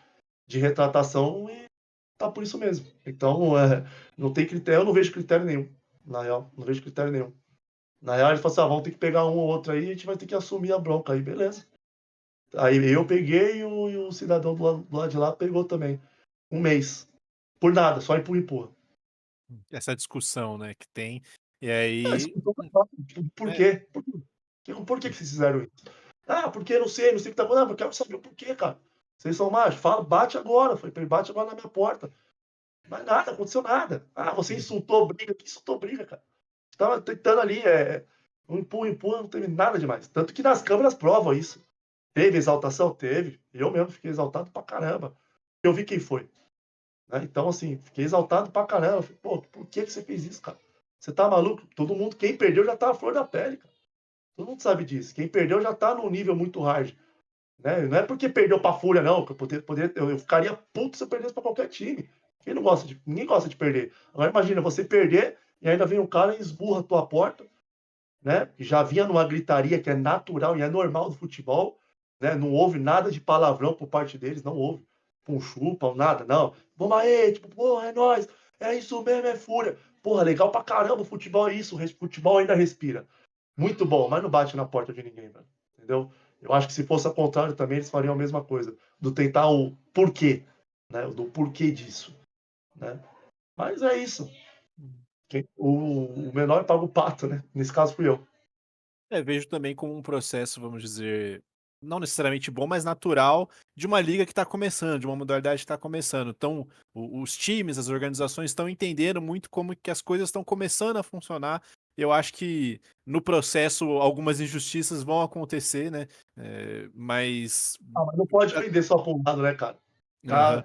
retratação e tá por isso mesmo. Então, não tem critério, eu não vejo critério nenhum, na real, não vejo critério nenhum. Na real, ele falou assim, vamos ter que pegar um ou outro aí, a gente vai ter que assumir a bronca aí, beleza. Aí eu peguei e o cidadão do lado de lá pegou também. Um mês. Por nada, só empurra. Essa discussão, né, que tem. E aí Escutou pra falar, por é, quê? Por que que vocês fizeram isso? Ah, porque não sei o que tá acontecendo. Eu quero saber o porquê, cara. Vocês são machos? Fala, bate agora. Falei pra ele, bate agora na minha porta. Mas nada, aconteceu nada. Ah, você uhum. insultou briga. Que insultou briga, cara? Estava tentando ali, um empurra, não teve nada demais. Tanto que nas câmeras provam isso. Teve exaltação? Teve. Eu mesmo fiquei exaltado pra caramba. Eu vi quem foi. Né? Então, assim, fiquei exaltado pra caramba. Falei, pô, por que você fez isso, cara? Você tá maluco? Todo mundo, quem perdeu já tá à flor da pele, cara. Todo mundo sabe disso. Quem perdeu já tá num nível muito hard. Né? Não é porque perdeu pra Fúria, não. Que eu ficaria puto se eu perdesse pra qualquer time. Ninguém gosta de perder. Agora imagina, você perder e ainda vem um cara e esburra a tua porta, né? E já vinha numa gritaria que é natural e é normal do futebol, né? Não houve nada de palavrão por parte deles, não houve. Um chupa, nada, não. Vamos aí, tipo, porra, é nóis. É isso mesmo, é Fúria. Porra, legal pra caramba, o futebol é isso, o futebol ainda respira. Muito bom, mas não bate na porta de ninguém, velho. Entendeu? Eu acho que se fosse ao contrário também, eles fariam a mesma coisa. Do tentar o porquê, né? Do porquê disso, né? Mas é isso. O menor paga o pato, né? Nesse caso fui eu. Vejo também como um processo, vamos dizer, não necessariamente bom, mas natural de uma liga que está começando, de uma modalidade que está começando. Então, os times, as organizações estão entendendo muito como que as coisas estão começando a funcionar. Eu acho que no processo algumas injustiças vão acontecer, né? Mas. Ah, mas não pode vender só para um lado, né, cara? Aham,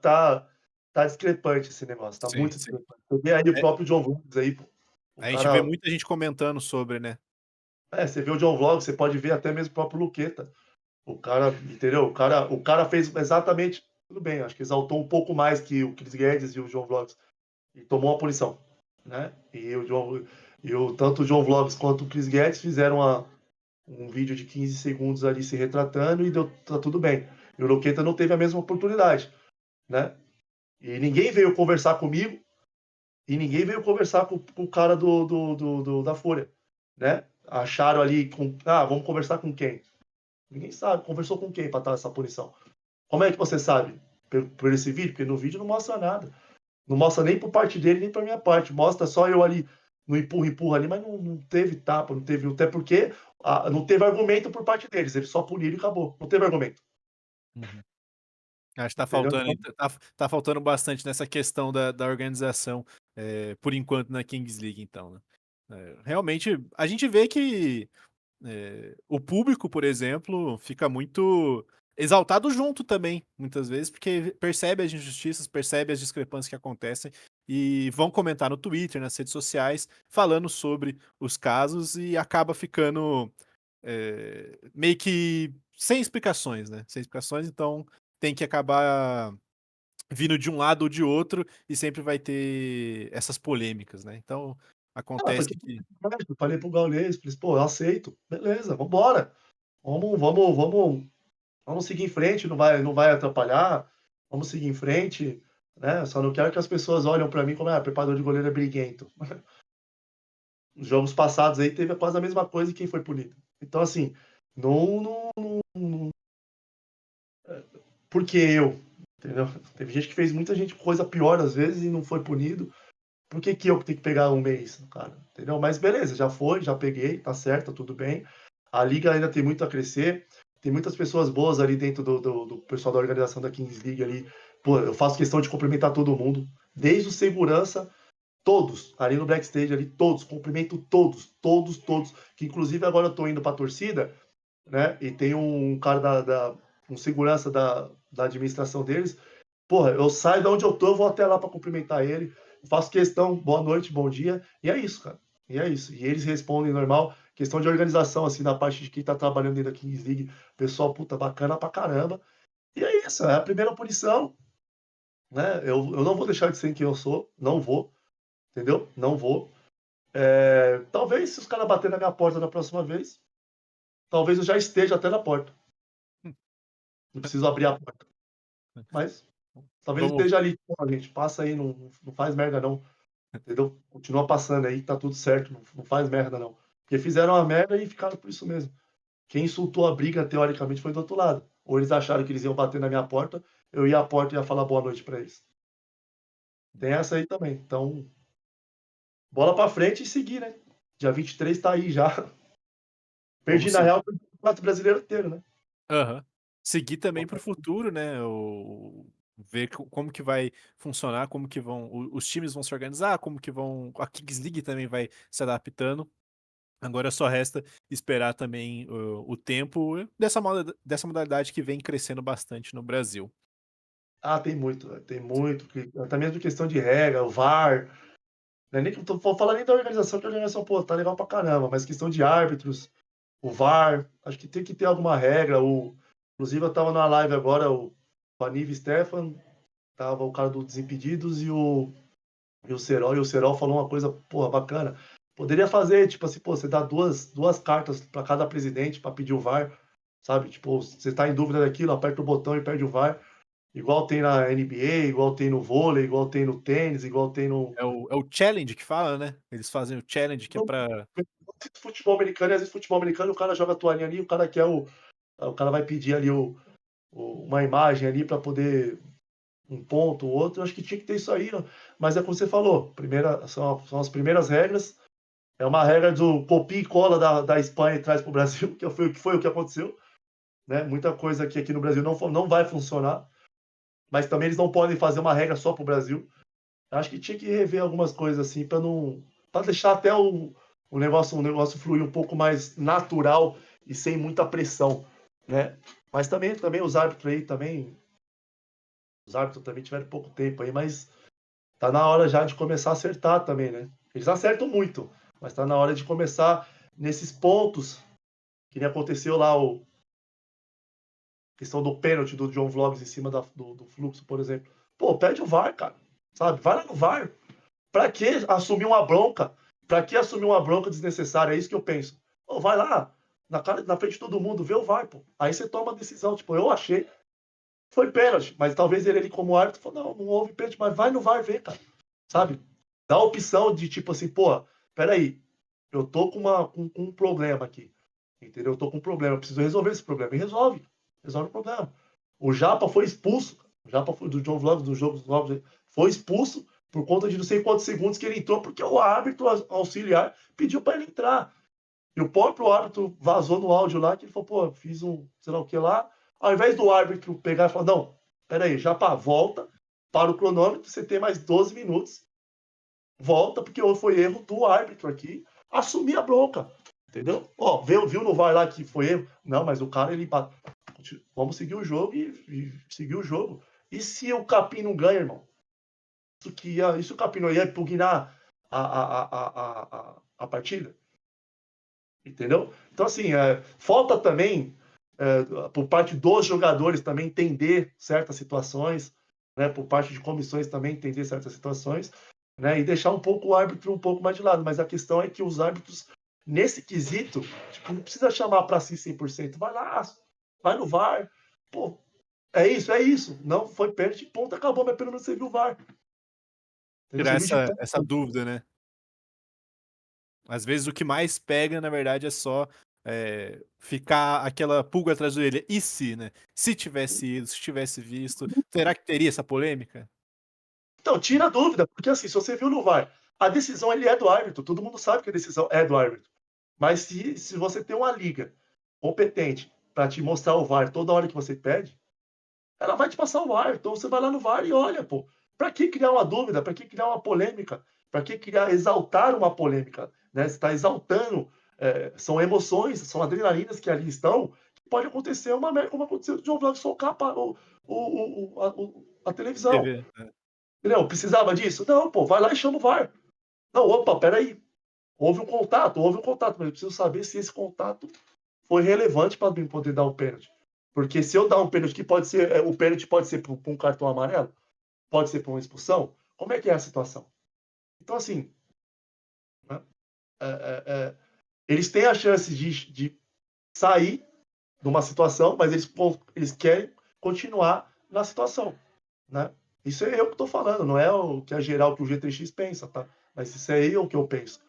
Tá, tá discrepante esse negócio, tá sim, muito sim. discrepante. Você vê aí o É, próprio John Woods aí, pô. O a gente vê cara muita gente comentando sobre, né? Você vê o John Vlog, você pode ver até mesmo o próprio Luqueta. O cara, entendeu? O cara fez exatamente. Tudo bem, acho que exaltou um pouco mais que o Chris Guedes e o John Vlogs. E tomou uma punição, né? Tanto o John Vlogs quanto o Chris Guedes fizeram um vídeo de 15 segundos ali se retratando e tá tudo bem. E o Luqueta não teve a mesma oportunidade, né? E ninguém veio conversar comigo e ninguém veio conversar com o cara da Folha, né? Acharam ali, vamos conversar com quem? Ninguém sabe. Conversou com quem para dar essa punição? Como é que você sabe? Por esse vídeo? Porque no vídeo não mostra nada. Não mostra nem por parte dele, nem por minha parte. Mostra só eu ali no empurra ali, mas não teve tapa, não teve. Até porque não teve argumento por parte deles. Eles só puniram e acabou. Não teve argumento. Uhum. Acho que tá Entendeu? faltando, Então, tá faltando bastante nessa questão da organização, por enquanto na Kings League, então, né? Realmente, a gente vê que o público, por exemplo, fica muito exaltado junto também, muitas vezes, porque percebe as injustiças, percebe as discrepâncias que acontecem e vão comentar no Twitter, nas redes sociais, falando sobre os casos e acaba ficando meio que sem explicações, né? Sem explicações, então tem que acabar vindo de um lado ou de outro e sempre vai ter essas polêmicas, né? Então foi acontece tudo que. certo. Eu falei pro Gaules, falei, pô, eu aceito. Beleza, vambora. Vamos seguir em frente, não vai atrapalhar. Vamos seguir em frente, né? Só não quero que as pessoas olhem para mim como, preparador de goleiro é briguento. Nos jogos passados aí teve quase a mesma coisa e quem foi punido. Então, assim, não, por que eu? Entendeu? Teve gente que fez muita gente coisa pior às vezes e não foi punido. Por que que eu tenho que pegar um mês, cara? Entendeu? Mas beleza, já foi, já peguei, tá certo, tá tudo bem. A liga ainda tem muito a crescer. Tem muitas pessoas boas ali dentro do pessoal da organização da Kings League ali. Pô, eu faço questão de cumprimentar todo mundo, desde o segurança, todos, ali no backstage, ali, todos, cumprimento todos, todos, todos. Que inclusive agora eu tô indo pra torcida, né? E tem um cara um segurança da administração deles. Porra, eu saio de onde eu tô, eu vou até lá para cumprimentar ele. Faço questão, boa noite, bom dia. E é isso, cara. E é isso. E eles respondem normal. Questão de organização, assim, na parte de quem tá trabalhando dentro da Kings League. Pessoal, puta, bacana pra caramba. E é isso, é a primeira punição, né? Eu não vou deixar de ser quem eu sou. Não vou, entendeu? Não vou. Talvez se os caras baterem na minha porta na próxima vez, talvez eu já esteja até na porta. Não preciso abrir a porta. Mas talvez Vamos. esteja ali. Pô, gente, passa aí, não faz merda não. Entendeu? Continua passando aí, tá tudo certo, não faz merda não. Porque fizeram a merda e ficaram por isso mesmo. Quem insultou a briga, teoricamente, foi do outro lado. Ou eles acharam que eles iam bater na minha porta, eu ia à porta e ia falar boa noite pra eles. Tem essa aí também. Então, bola pra frente e seguir, né? Dia 23 tá aí já. Perdi Vamos na seguir. real o Campeonato Brasileiro inteiro, né? Aham. Seguir também para o futuro, né? Ver como que vai funcionar, como que vão. Os times vão se organizar, como que vão. A Kings League também vai se adaptando. Agora só resta esperar também o tempo dessa modalidade que vem crescendo bastante no Brasil. Tem muito, velho, tem muito. Até mesmo questão de regra, o VAR. Não é nem que eu tô vou falar nem da organização, que a organização, pô, tá legal pra caramba, mas questão de árbitros, o VAR, acho que tem que ter alguma regra. Inclusive, eu estava na live agora, o Aniv Stefan, tava o cara do Desimpedidos e o Serol, falou uma coisa, porra, bacana. Poderia fazer, tipo assim, pô, você dá duas cartas para cada presidente para pedir o VAR, sabe? Tipo, você tá em dúvida daquilo, aperta o botão e pede o VAR. Igual tem na NBA, igual tem no vôlei, igual tem no tênis, igual tem no. É o challenge que fala, né? Eles fazem o challenge que é No pra. futebol americano, e às vezes futebol americano, o cara joga a toalhinha ali, o cara quer o cara vai pedir ali uma imagem ali para poder um ponto, outro. Eu acho que tinha que ter isso aí, ó. Mas é como você falou, são as primeiras regras. É uma regra do copia e cola da Espanha e traz para o Brasil, que foi o que aconteceu. Né? Muita coisa aqui no Brasil não vai funcionar, mas também eles não podem fazer uma regra só para o Brasil. Eu acho que tinha que rever algumas coisas assim para não, para deixar até o negócio fluir um pouco mais natural e sem muita pressão, né? Mas também os árbitros também tiveram pouco tempo aí, mas tá na hora já de começar a acertar também, né? Eles acertam muito, mas tá na hora de começar. nesses pontos, que nem aconteceu lá o questão do pênalti do John Vlogs em cima do fluxo, por exemplo. Pô, pede o VAR, cara. Sabe? Vai lá no VAR. Pra que assumir uma bronca? Pra que assumir uma bronca desnecessária? É isso que eu penso. Pô, vai lá, na frente de todo mundo, vê o VAR, pô. Aí você toma a decisão. Tipo, eu achei foi pênalti, mas talvez ele como árbitro falou, não houve pênalti, mas vai no VAR ver, cara. Sabe? Dá a opção de tipo assim, pô, peraí, eu tô com um problema aqui. Entendeu? Eu tô com um problema, eu preciso resolver esse problema. E resolve. Resolve o problema. O Japa foi expulso. O Japa foi do John Vlogs, do jogo dos Vlogs, foi expulso por conta de não sei quantos segundos que ele entrou, porque o árbitro auxiliar pediu para ele entrar. E o próprio árbitro vazou no áudio lá que ele falou, pô, fiz um sei lá o que lá. Ao invés do árbitro pegar e falar, não, peraí, Japa, volta, para o cronômetro, você tem mais 12 minutos, volta, porque foi erro do árbitro aqui, assumir a bronca. Entendeu? Ó, viu no VAR lá que foi erro? Não, mas o cara, ele. Vamos seguir o jogo e seguir o jogo. E se o Capim não ganha, irmão? Isso o Capim não ia impugnar a partida? Entendeu? Então, assim, falta também, por parte dos jogadores, também entender certas situações, né? Por parte de comissões também entender certas situações, né? E deixar um pouco o árbitro um pouco mais de lado. Mas a questão é que os árbitros, nesse quesito, tipo, não precisa chamar para si 100%. Vai lá, vai no VAR. Pô, é isso, é isso. Não foi pênalti, ponto, acabou, mas pelo menos você viu o VAR. Entendeu? Tirar Você viu de essa ponto. dúvida, né? Às vezes o que mais pega, na verdade, é só ficar aquela pulga atrás da orelha. E se, né? Se tivesse ido, se tivesse visto, será que teria essa polêmica? Então, tira a dúvida, porque assim, se você viu no VAR, a decisão ele é do árbitro, todo mundo sabe que a decisão é do árbitro. Mas se você tem uma liga competente para te mostrar o VAR toda hora que você pede, ela vai te passar o VAR. Então você vai lá no VAR e olha, pô. Para que criar uma dúvida? Para que criar uma polêmica? Para que criar, exaltar uma polêmica? Né? Você está exaltando, são emoções, são adrenalinas que ali estão, que pode acontecer uma merda como aconteceu de João Vlad socar a televisão. TV, né? Entendeu? Precisava disso? Não, pô, vai lá e chama o VAR. Não, opa, peraí. Houve um contato, mas eu preciso saber se esse contato foi relevante para mim poder dar o pênalti. Porque se eu dar um pênalti que pode ser, o pênalti pode ser para um cartão amarelo, pode ser para uma expulsão, como é que é a situação? Então, assim, né, é, é, eles têm a chance de sair de uma situação, mas eles querem continuar na situação, né? Isso é eu que estou falando, não é o que é geral que o G3X pensa, tá? Mas isso é eu que eu penso.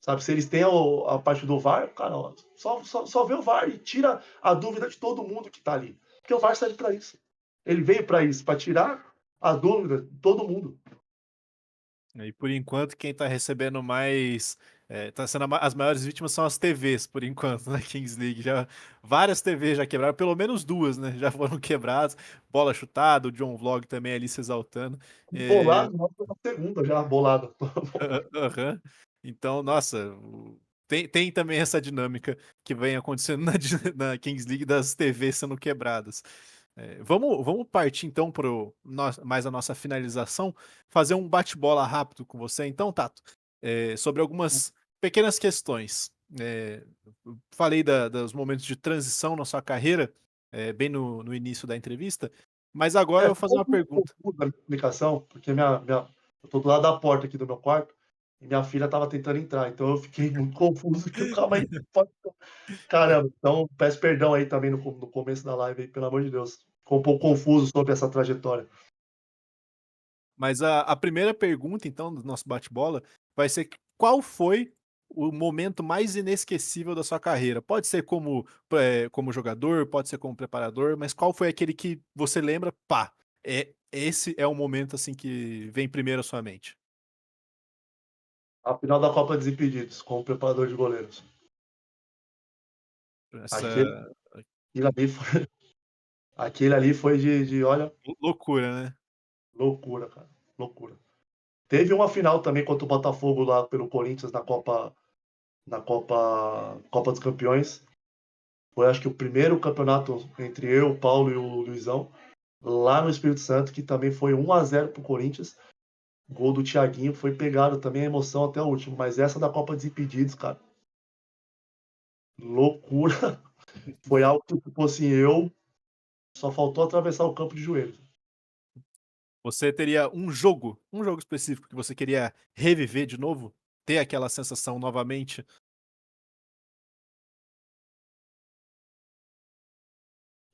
Sabe, se eles têm a parte do VAR, cara, ó, só vê o VAR e tira a dúvida de todo mundo que tá ali. Porque o VAR serve para isso. Ele veio para isso, para tirar a dúvida de todo mundo. E por enquanto, quem tá recebendo mais. Tá sendo as maiores vítimas são as TVs, por enquanto, na Kings League. Várias TVs já quebraram, pelo menos duas, né? Já foram quebradas. Bola chutada, o John Vlog também ali se exaltando. É, Bolado, nós na segunda já, bolado. aham. Então, nossa, tem também essa dinâmica que vem acontecendo na Kings League das TVs sendo quebradas. Vamos partir então para mais a nossa finalização, fazer um bate-bola rápido com você, então, Tato, sobre algumas pequenas questões. Eu falei dos momentos de transição na sua carreira, bem no início da entrevista, mas agora eu vou fazer Ficou uma muito pergunta. confuso a minha explicação, porque eu tô do lado da porta aqui do meu quarto e minha filha estava tentando entrar, então eu fiquei muito confuso. Que calma aí, caramba. Então peço perdão aí também no começo da live, aí, pelo amor de Deus. Ficou um pouco confuso sobre essa trajetória. Mas a primeira pergunta, então, do nosso bate-bola vai ser qual foi o momento mais inesquecível da sua carreira? Pode ser como jogador, pode ser como preparador, mas qual foi aquele que você lembra, pá, esse é o momento assim que vem primeiro à sua mente? A final da Copa Desimpedidos, como preparador de goleiros. Aquele, Essa aquele ali foi, aquele ali foi olha, loucura, né? loucura, cara. Loucura. Teve uma final também contra o Botafogo lá pelo Corinthians na Copa dos Campeões. Foi acho que o primeiro campeonato entre eu, o Paulo e o Luizão, lá no Espírito Santo, que também foi 1-0 pro Corinthians. Gol do Thiaguinho, foi pegado também a emoção até o último. Mas essa da Copa Desimpedidos, cara, loucura. Foi algo que, tipo assim, eu só faltou atravessar o campo de joelhos. Você teria um jogo específico que você queria reviver de novo? Ter aquela sensação novamente?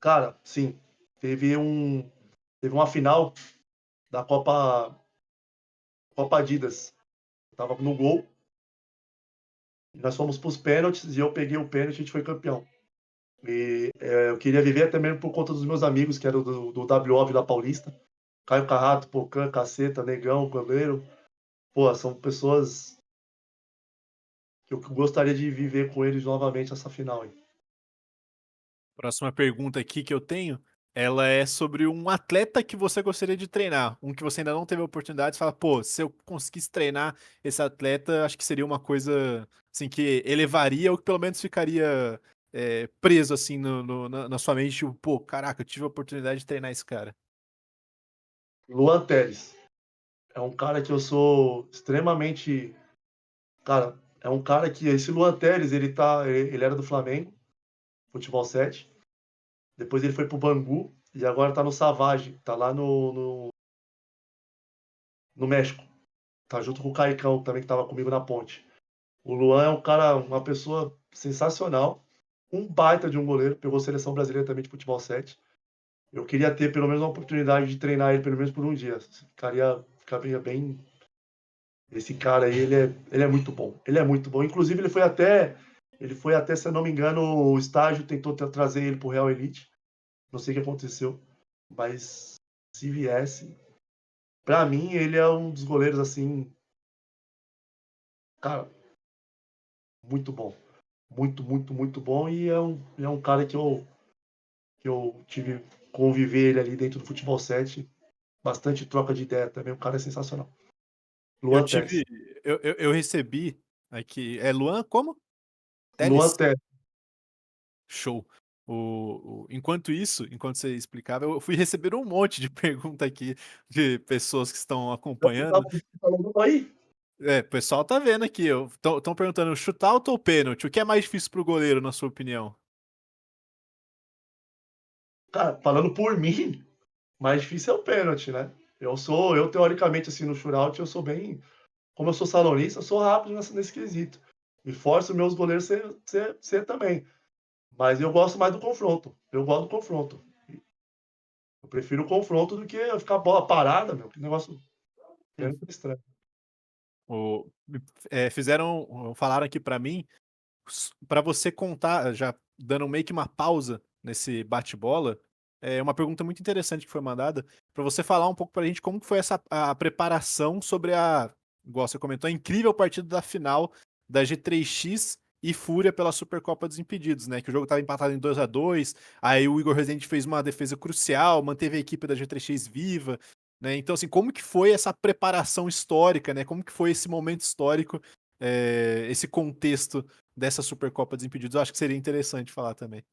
Cara, sim, teve teve uma final da Copa Adidas. Eu tava no gol, e nós fomos para os pênaltis e eu peguei o pênalti e a gente foi campeão. E eu queria viver também por conta dos meus amigos, que eram do WO Vila Paulista. Caio Carrato, Pocan, Caceta, Negão, Goleiro. Pô, são pessoas que eu gostaria de viver com eles novamente essa final aí. Próxima pergunta aqui que eu tenho, ela é sobre um atleta que você gostaria de treinar, um que você ainda não teve a oportunidade, você fala: "Pô, se eu conseguisse treinar esse atleta, acho que seria uma coisa, assim, que elevaria ou que pelo menos ficaria, preso, assim, na sua mente, tipo, pô, caraca, eu tive a oportunidade de treinar esse cara". Luan Teles. É um cara que eu sou extremamente. Cara, é um cara que. Esse Luan Teles, ele era do Flamengo, futebol 7. Depois ele foi pro Bangu e agora tá no Savage. Tá lá no México. Tá junto com o Caicão também, que tava comigo na ponte. O Luan é um cara, uma pessoa sensacional. Um baita de um goleiro. Pegou seleção brasileira também de futebol 7. Eu queria ter pelo menos uma oportunidade de treinar ele pelo menos por um dia. Ficaria bem. Esse cara aí, ele é muito bom. Ele é muito bom. Inclusive, ele foi até, se eu não me engano, o estágio tentou trazer ele pro Real Elite. Não sei o que aconteceu, mas se viesse, pra mim ele é um dos goleiros assim, cara, muito bom. Muito, muito, muito bom e é um cara que eu tive conviver ele ali dentro do futebol 7, bastante troca de ideia também, o cara é sensacional. Eu Luan tive Telles. eu recebi aqui é Luan como? Luan Teles? Telles. Show. Enquanto isso, enquanto você explicava, eu fui receber um monte de pergunta aqui de pessoas que estão Você tava acompanhando. falando aí? É, o pessoal tá vendo aqui, estão perguntando shootout ou pênalti? O que é mais difícil pro goleiro, na sua opinião? Cara, falando por mim, mais difícil é o pênalti, né? Eu teoricamente, assim, no shootout, eu sou bem. Como eu sou salonista, eu sou rápido nesse quesito. E forço meus goleiros ser também. Mas eu gosto mais do confronto. Eu gosto do confronto. Eu prefiro o confronto do que ficar a bola parada, meu. Que negócio Hum. pênalti é estranho. O, falaram aqui pra mim, pra você contar, já dando meio que uma pausa nesse bate-bola, é uma pergunta muito interessante que foi mandada, pra você falar um pouco pra gente como que foi a preparação sobre igual você comentou, a incrível partida da final da G3X e Fúria pela Supercopa dos Impedidos, né? Que o jogo estava empatado em 2-2, aí o Igor Rezende fez uma defesa crucial, manteve a equipe da G3X viva, né? Então, assim, como que foi essa preparação histórica, né? Como que foi esse momento histórico, esse contexto dessa Supercopa dos Impedidos? Eu acho que seria interessante falar também.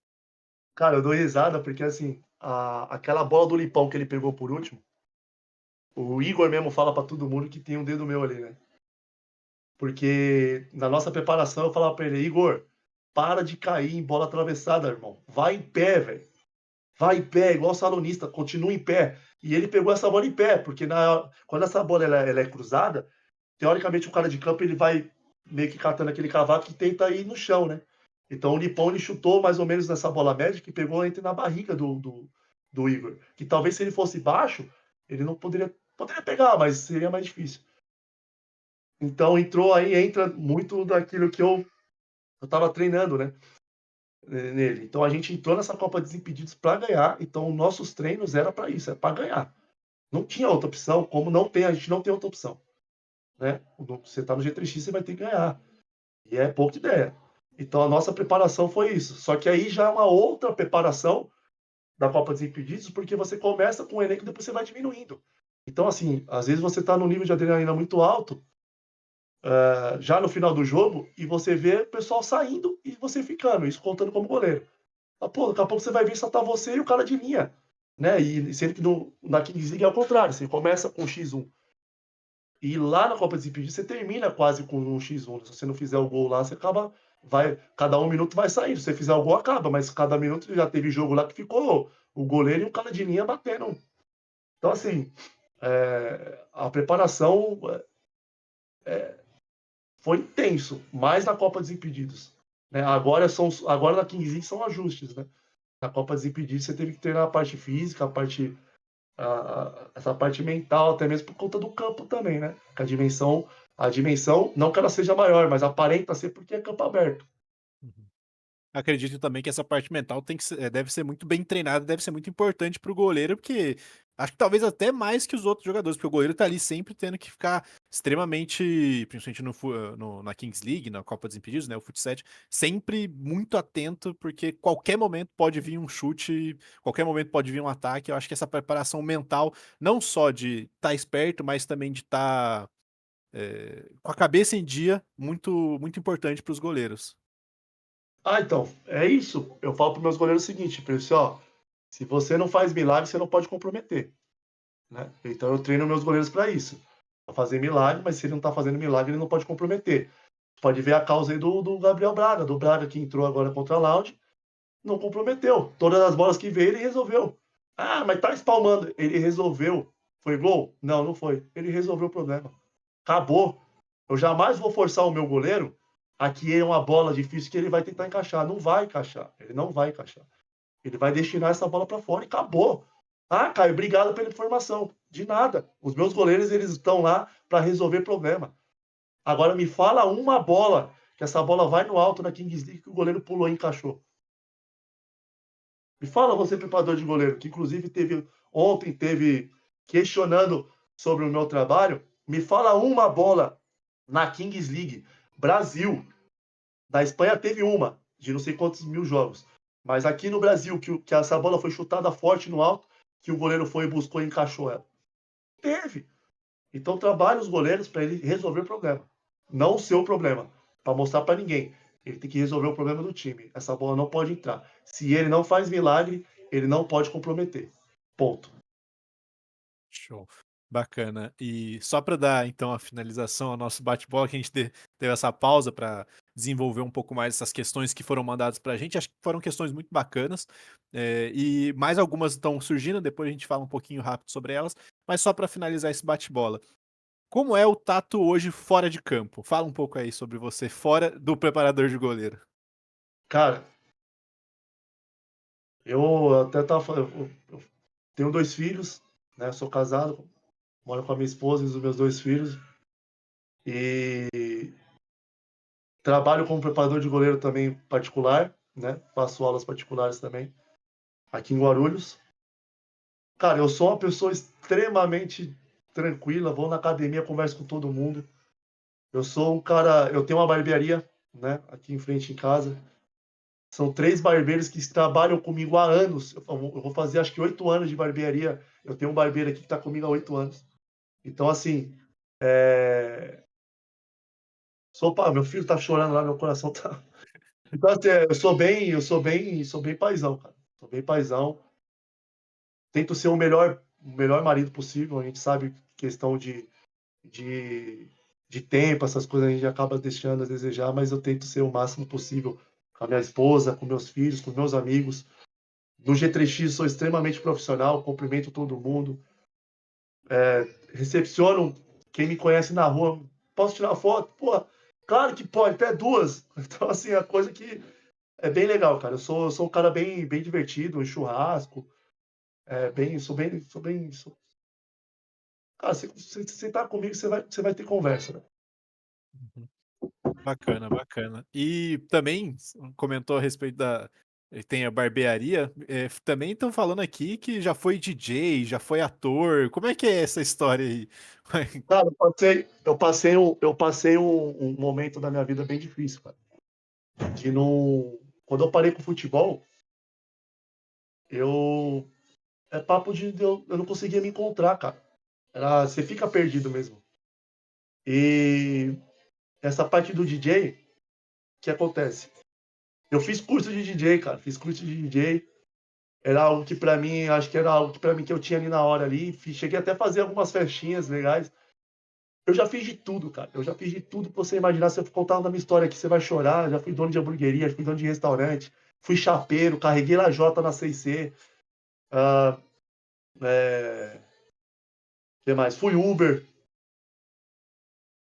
Cara, eu dou risada porque, assim, aquela bola do Lipão que ele pegou por último, o Igor mesmo fala pra todo mundo que tem um dedo meu ali, né? Porque na nossa preparação eu falava pra ele, Igor, para de cair em bola atravessada, irmão. Vai em pé, velho. Vai em pé, igual salonista, continua em pé. E ele pegou essa bola em pé, porque quando essa bola ela é cruzada, teoricamente o cara de campo ele vai meio que catando aquele cavaco e tenta ir no chão, né? Então o Lipão ele chutou mais ou menos nessa bola média que pegou entre na barriga do Igor. Que talvez se ele fosse baixo, ele não poderia pegar, mas seria mais difícil. Então entra muito daquilo que eu estava treinando, né? Nele. Então a gente entrou nessa Copa Desimpedidos para ganhar. Então nossos treinos era para isso, é para ganhar. Não tinha outra opção, como não tem, a gente não tem outra opção, né? Você está no G3X, você vai ter que ganhar. E é pouca ideia. Então a nossa preparação foi isso. Só que aí já é uma outra preparação da Copa Desimpedidos, porque você começa com o elenco e depois você vai diminuindo. Então, assim, às vezes você está num nível de adrenalina muito alto, já no final do jogo, e você vê o pessoal saindo e você ficando, isso contando como goleiro. Ah, pô, daqui a pouco você vai ver só tá você e o cara de linha, né? E sendo que na Kings League é o contrário, você começa com X1. E lá na Copa Desimpedidos você termina quase com um X1. Se você não fizer o gol lá, você acaba cada 1 minuto vai sair. Se você fizer o gol, acaba, mas cada minuto já teve jogo lá que ficou o goleiro e o cara de linha batendo. Então, assim, a preparação foi intenso, mais na Copa dos Impedidos. Né? Agora na Kings League são ajustes, né? Na Copa dos Impedidos você teve que treinar a parte física, essa parte mental, até mesmo por conta do campo também, né? Que a dimensão, não que ela seja maior, mas aparenta ser porque é campo aberto. Uhum. Acredito também que essa parte mental tem que ser, deve ser muito bem treinada, deve ser muito importante para o goleiro, porque acho que talvez até mais que os outros jogadores, porque o goleiro tá ali sempre tendo que ficar extremamente, principalmente na Kings League, na Copa dos Impedidos, né, o Fut 7, sempre muito atento, porque qualquer momento pode vir um chute, qualquer momento pode vir um ataque. Eu acho que essa preparação mental, não só de estar esperto, mas também de estar com a cabeça em dia, muito, muito importante para os goleiros. Então, é isso. Eu falo para meus goleiros o seguinte, para eles, ó, se você não faz milagre, você não pode comprometer, né? Então eu treino meus goleiros para isso, para fazer milagre, mas se ele não tá fazendo milagre, ele não pode comprometer. Pode ver a causa aí do Gabriel Braga, do Braga que entrou agora contra a Loud, não comprometeu. Todas as bolas que veio, ele resolveu. Ah, mas tá espalmando. Ele resolveu. Foi gol? Não, não foi. Ele resolveu o problema. Acabou. Eu jamais vou forçar o meu goleiro a que é uma bola difícil que ele vai tentar encaixar. Não vai encaixar. Ele não vai encaixar. Ele vai destinar essa bola para fora e acabou. Ah, Caio, obrigado pela informação. De nada. Os meus goleiros, eles estão lá para resolver problema. Agora me fala uma bola que essa bola vai no alto na Kings League que o goleiro pulou e encaixou. Me fala você, preparador de goleiro, que inclusive ontem teve questionando sobre o meu trabalho. Me fala uma bola na Kings League Brasil. Da Espanha teve uma, de não sei quantos mil jogos. Mas aqui no Brasil, que essa bola foi chutada forte no alto, que o goleiro foi e buscou e encaixou ela. Teve. Então trabalhe os goleiros para ele resolver o problema. Não o seu problema. Para mostrar para ninguém. Ele tem que resolver o problema do time. Essa bola não pode entrar. Se ele não faz milagre, ele não pode comprometer. Ponto. Show. Bacana. E só para dar então a finalização ao nosso bate-bola, que a gente teve essa pausa para desenvolver um pouco mais essas questões que foram mandadas para a gente. Acho que foram questões muito bacanas. E mais algumas estão surgindo, depois a gente fala um pouquinho rápido sobre elas. Mas só para finalizar esse bate-bola. Como é o Tato hoje fora de campo? Fala um pouco aí sobre você fora do preparador de goleiro. Cara, eu até tava falando, eu tenho 2 filhos, né? Sou casado, moro com a minha esposa e os meus 2 filhos. E trabalho como preparador de goleiro também particular, né? Faço aulas particulares também, aqui em Guarulhos. Cara, eu sou uma pessoa extremamente tranquila, vou na academia, converso com todo mundo. Eu sou um cara, eu tenho uma barbearia, né, aqui em frente em casa. São 3 barbeiros que trabalham comigo há anos. Eu vou fazer acho que 8 anos de barbearia. Eu tenho um barbeiro aqui que está comigo há 8 anos. Então, assim, meu filho tá chorando lá, meu coração tá. Então, assim, eu sou bem paizão, cara. Sou bem paizão. Tento ser o melhor marido possível. A gente sabe questão de, de tempo, essas coisas a gente acaba deixando a desejar, mas eu tento ser o máximo possível com a minha esposa, com meus filhos, com meus amigos. No G3X sou extremamente profissional, cumprimento todo mundo, recepciono quem me conhece na rua. Posso tirar foto? Pô, claro que pode, até 2. Então, assim, é coisa que é bem legal, cara. Eu sou um cara bem divertido, em churrasco, Cara, se você sentar comigo, você vai ter conversa, né? Uhum. Bacana, bacana. E também comentou a respeito da tem a barbearia, também estão falando aqui que já foi DJ, já foi ator. Como é que é essa história aí? Cara, eu passei um momento da minha vida bem difícil, cara. De não. Quando eu parei com o futebol, eu. É papo de eu não conseguia me encontrar, cara. Você fica perdido mesmo. E essa parte do DJ, o que acontece? Eu fiz curso de DJ, cara. Fiz curso de DJ. Era algo que pra mim, acho que era algo que pra mim que eu tinha ali na hora ali. Cheguei até a fazer algumas festinhas legais. Eu já fiz de tudo, cara. Eu já fiz de tudo que você imaginar. Se eu contar uma minha história aqui, você vai chorar. Já fui dono de hamburgueria, fui dono de restaurante, fui chapeiro, carreguei lajota na C&C. Ah, que mais? Fui Uber.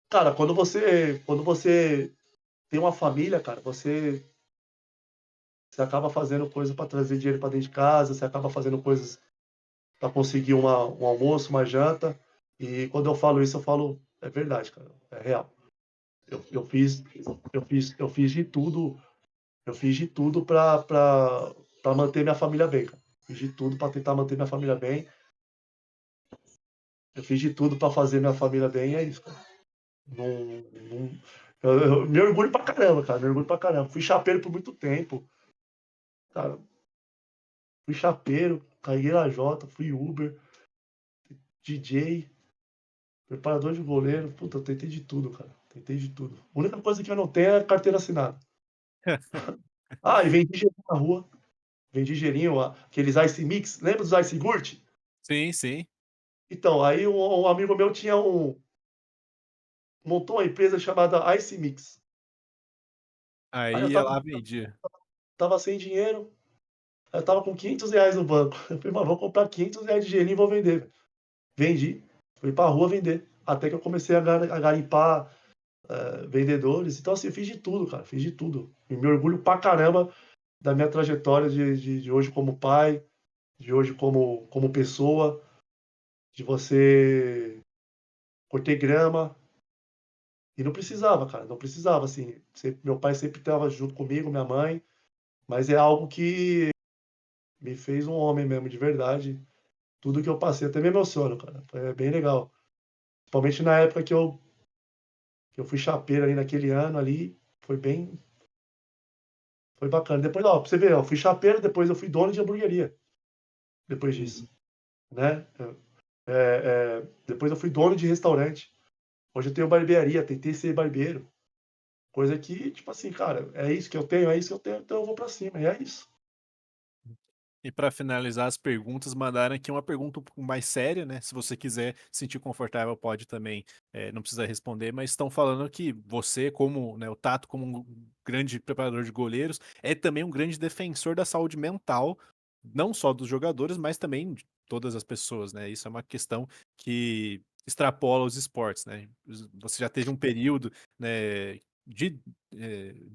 Cara, quando você tem uma família, cara, você acaba fazendo coisas para trazer dinheiro para dentro de casa, você acaba fazendo coisas para conseguir um almoço, uma janta. E quando eu falo isso, eu falo, é verdade, cara, é real. Eu fiz, eu fiz de tudo, eu fiz de tudo para manter minha família bem, cara. Fiz de tudo para tentar manter minha família bem. Eu fiz de tudo para fazer minha família bem, e é isso, cara. Não, não, eu me orgulho pra caramba, cara. Me orgulho pra caramba. Fui chapeiro por muito tempo. Cara, fui chapeiro, carreguei lajota, fui Uber, DJ, preparador de goleiro. Puta, eu tentei de tudo, cara. Tentei de tudo. A única coisa que eu não tenho é carteira assinada. Ah, e vendi gelinho na rua. Vendi gelinho, aqueles Ice Mix. Lembra dos Ice Gurt? Sim, sim. Então, aí um amigo meu montou uma empresa chamada Ice Mix. Aí eu Aí tava, ela vendia. tava sem dinheiro, eu tava com R$ 500 no banco. Eu falei, mano, vou comprar R$ 500 de gelinho e vou vender. Vendi, fui pra rua vender. Até que eu comecei a garimpar vendedores. Então, assim, eu fiz de tudo, cara, fiz de tudo. E me orgulho pra caramba da minha trajetória de hoje como pai, de hoje como pessoa, de você cortei grama. E não precisava, cara, não precisava, assim. Meu pai sempre estava junto comigo, minha mãe, mas é algo que me fez um homem mesmo, de verdade. Tudo que eu passei, até me emociono, cara. É bem legal. Principalmente na época que eu fui chapeiro ali naquele ano ali, foi bem, foi bacana. Depois, ó, pra você ver, ó, fui chapeiro, depois eu fui dono de hamburgueria, depois disso, Uhum. né? Depois eu fui dono de restaurante. Hoje eu tenho barbearia, tentei ser barbeiro. Coisa que, tipo assim, cara, é isso que eu tenho, é isso que eu tenho, então eu vou pra cima, e é isso. E para finalizar as perguntas, mandaram aqui uma pergunta um pouco mais séria, né? Se você quiser se sentir confortável, pode também, não precisa responder, mas estão falando que você, como, né, o Tato, como um grande preparador de goleiros, é também um grande defensor da saúde mental, não só dos jogadores, mas também de todas as pessoas, né? Isso é uma questão que extrapola os esportes, né? Você já teve um período, né, de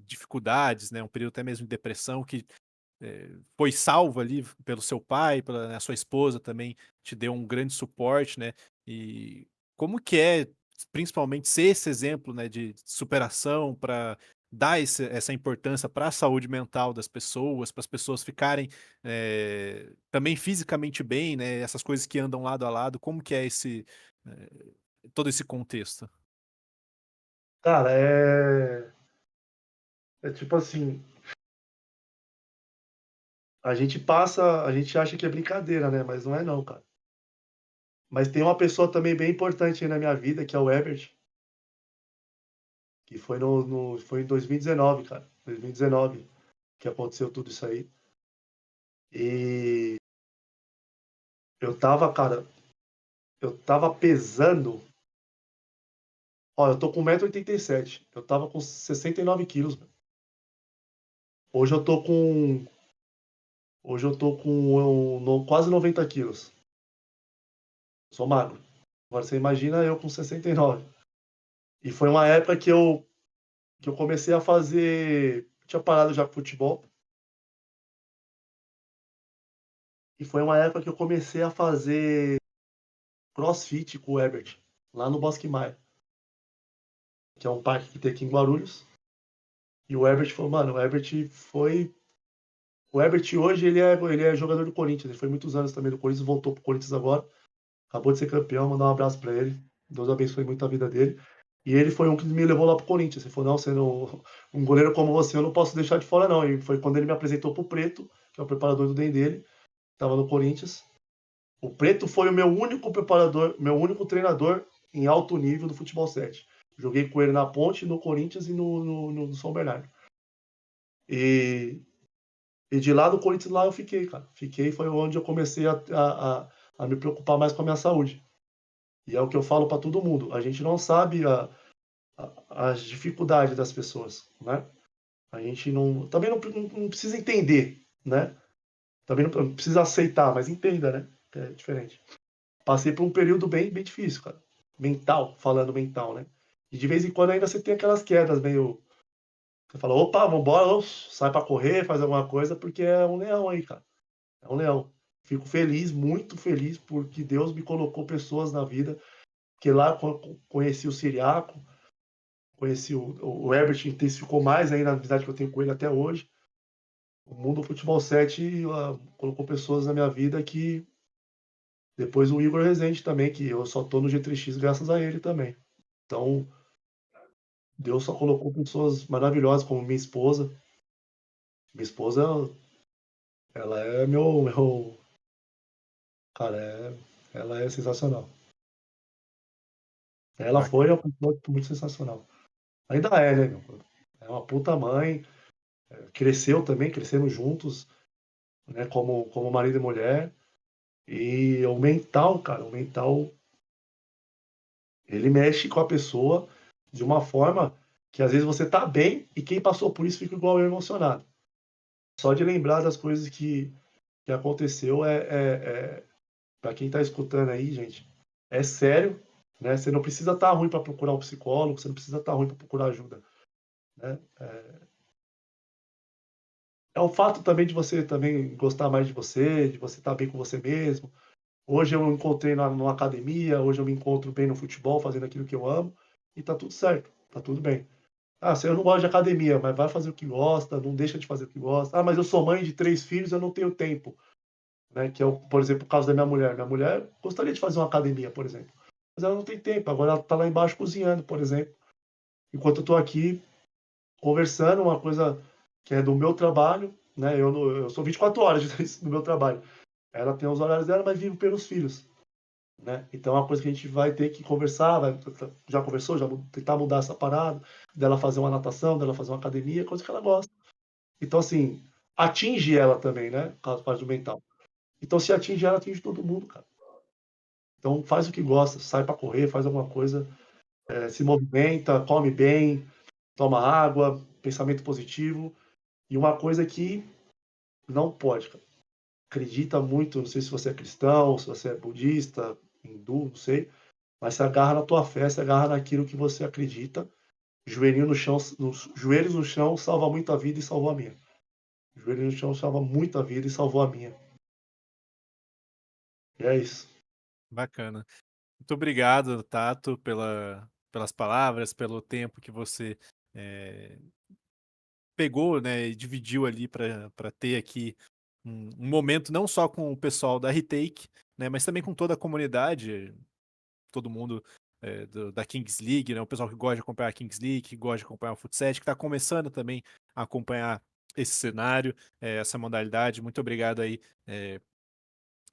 dificuldades, né? Um período até mesmo de depressão que foi salvo ali pelo seu pai, pela né, sua esposa também te deu um grande suporte, né? E como que é, principalmente, ser esse exemplo, né, de superação para dar essa importância para a saúde mental das pessoas, para as pessoas ficarem também fisicamente bem, né? Essas coisas que andam lado a lado, como que é todo esse contexto? Cara, é tipo assim, a gente acha que é brincadeira, né? Mas não é não, cara. Mas tem uma pessoa também bem importante aí na minha vida, que é o Herbert, que foi foi em 2019, cara. 2019 que aconteceu tudo isso aí. E cara, eu tava pesando. Ó, eu tô com 1,87 m. Eu tava com 69 quilos, mano. Hoje eu tô com. Hoje eu tô com quase 90 quilos. Sou magro. Agora você imagina eu com 69. E foi uma época que eu comecei a fazer. Tinha parado já com futebol. E foi uma época que eu comecei a fazer CrossFit com o Herbert, lá no Bosque Maia, que é um parque que tem aqui em Guarulhos. E o Herbert falou, mano, o Herbert foi. O Herbert hoje ele é jogador do Corinthians, ele foi muitos anos também do Corinthians, voltou pro Corinthians agora, acabou de ser campeão, mandar um abraço para ele. Deus abençoe muito a vida dele. E ele foi um que me levou lá pro Corinthians. Ele falou, não, sendo um goleiro como você, eu não posso deixar de fora, não. E foi quando ele me apresentou pro Preto, que é o preparador do DEM dele, estava no Corinthians. O Preto foi o meu único preparador, meu único treinador em alto nível do futebol 7. Joguei com ele na Ponte, no Corinthians e no São Bernardo. E, e de lá do Corinthians lá eu fiquei, cara. Fiquei, foi onde eu comecei a me preocupar mais com a minha saúde. E é o que eu falo para todo mundo. A gente não sabe as dificuldades das pessoas, né? A gente não, também não precisa entender, né? Também não precisa aceitar, mas entenda, né? Que é diferente. Passei por um período bem difícil, cara. Mental, falando mental, né? E de vez em quando ainda você tem aquelas quedas meio. Você fala, opa, vambora, sai pra correr, faz alguma coisa, porque é um leão aí, cara. É um leão. Fico feliz, muito feliz, porque Deus me colocou pessoas na vida, que lá conheci o Siriaco, conheci o Herbert, intensificou mais ainda a amizade que eu tenho com ele até hoje. O mundo do futebol 7 colocou pessoas na minha vida que depois o Igor Rezende também, que eu só tô no G3X graças a ele também. Então, Deus só colocou pessoas maravilhosas como minha esposa. Minha esposa, ela é cara, ela é sensacional. Ela foi Bacana. uma pessoa muito sensacional. Ainda é, né, meu? É uma puta mãe, cresceu também, crescemos juntos, né, como marido e mulher. E o mental, cara, o mental, ele mexe com a pessoa de uma forma que às vezes você tá bem e quem passou por isso fica igual eu emocionado. Só de lembrar das coisas que aconteceu para quem tá escutando aí, gente, é sério, né? Você não precisa estar ruim para procurar um psicólogo, você não precisa estar ruim para procurar ajuda, né? É o fato também de você também gostar mais de você estar bem com você mesmo. Hoje eu encontrei numa academia, hoje eu me encontro bem no futebol, fazendo aquilo que eu amo, e tá tudo certo, tá tudo bem. Ah, se eu não gosto de academia, mas vai fazer o que gosta, não deixa de fazer o que gosta. Ah, mas eu sou mãe de 3 filhos, eu não tenho tempo, né? Que é, por exemplo, o caso da minha mulher. Minha mulher gostaria de fazer uma academia, por exemplo, mas ela não tem tempo. Agora ela tá lá embaixo cozinhando, por exemplo, enquanto eu tô aqui conversando, uma coisa que é do meu trabalho, né? Eu sou 24 horas do meu trabalho. Ela tem os horários dela, mas vivo pelos filhos, né? Então é uma coisa que a gente vai ter que conversar, já conversou, já tentar mudar essa parada, dela fazer uma natação, dela fazer uma academia, coisa que ela gosta. Então, assim, atinge ela também, né? A parte do mental. Então, se atinge ela, atinge todo mundo, cara. Então, faz o que gosta, sai para correr, faz alguma coisa, se movimenta, come bem, toma água, pensamento positivo. E uma coisa que não pode, cara. Acredita muito, não sei se você é cristão, se você é budista, hindu, não sei, mas se agarra na tua fé, se agarra naquilo que você acredita. Joelhinho no chão, joelhos no chão salva muita vida e salvou a minha. Joelho no chão salva muita vida e salvou a minha. E é isso. Bacana. Muito obrigado, Tato, pelas palavras, pelo tempo que você eh, pegou, né, e dividiu ali para ter aqui um momento não só com o pessoal da Retake, né, mas também com toda a comunidade, todo mundo da Kings League, né, o pessoal que gosta de acompanhar a Kings League, que gosta de acompanhar o Futsal, que está começando também a acompanhar esse cenário, essa modalidade. Muito obrigado aí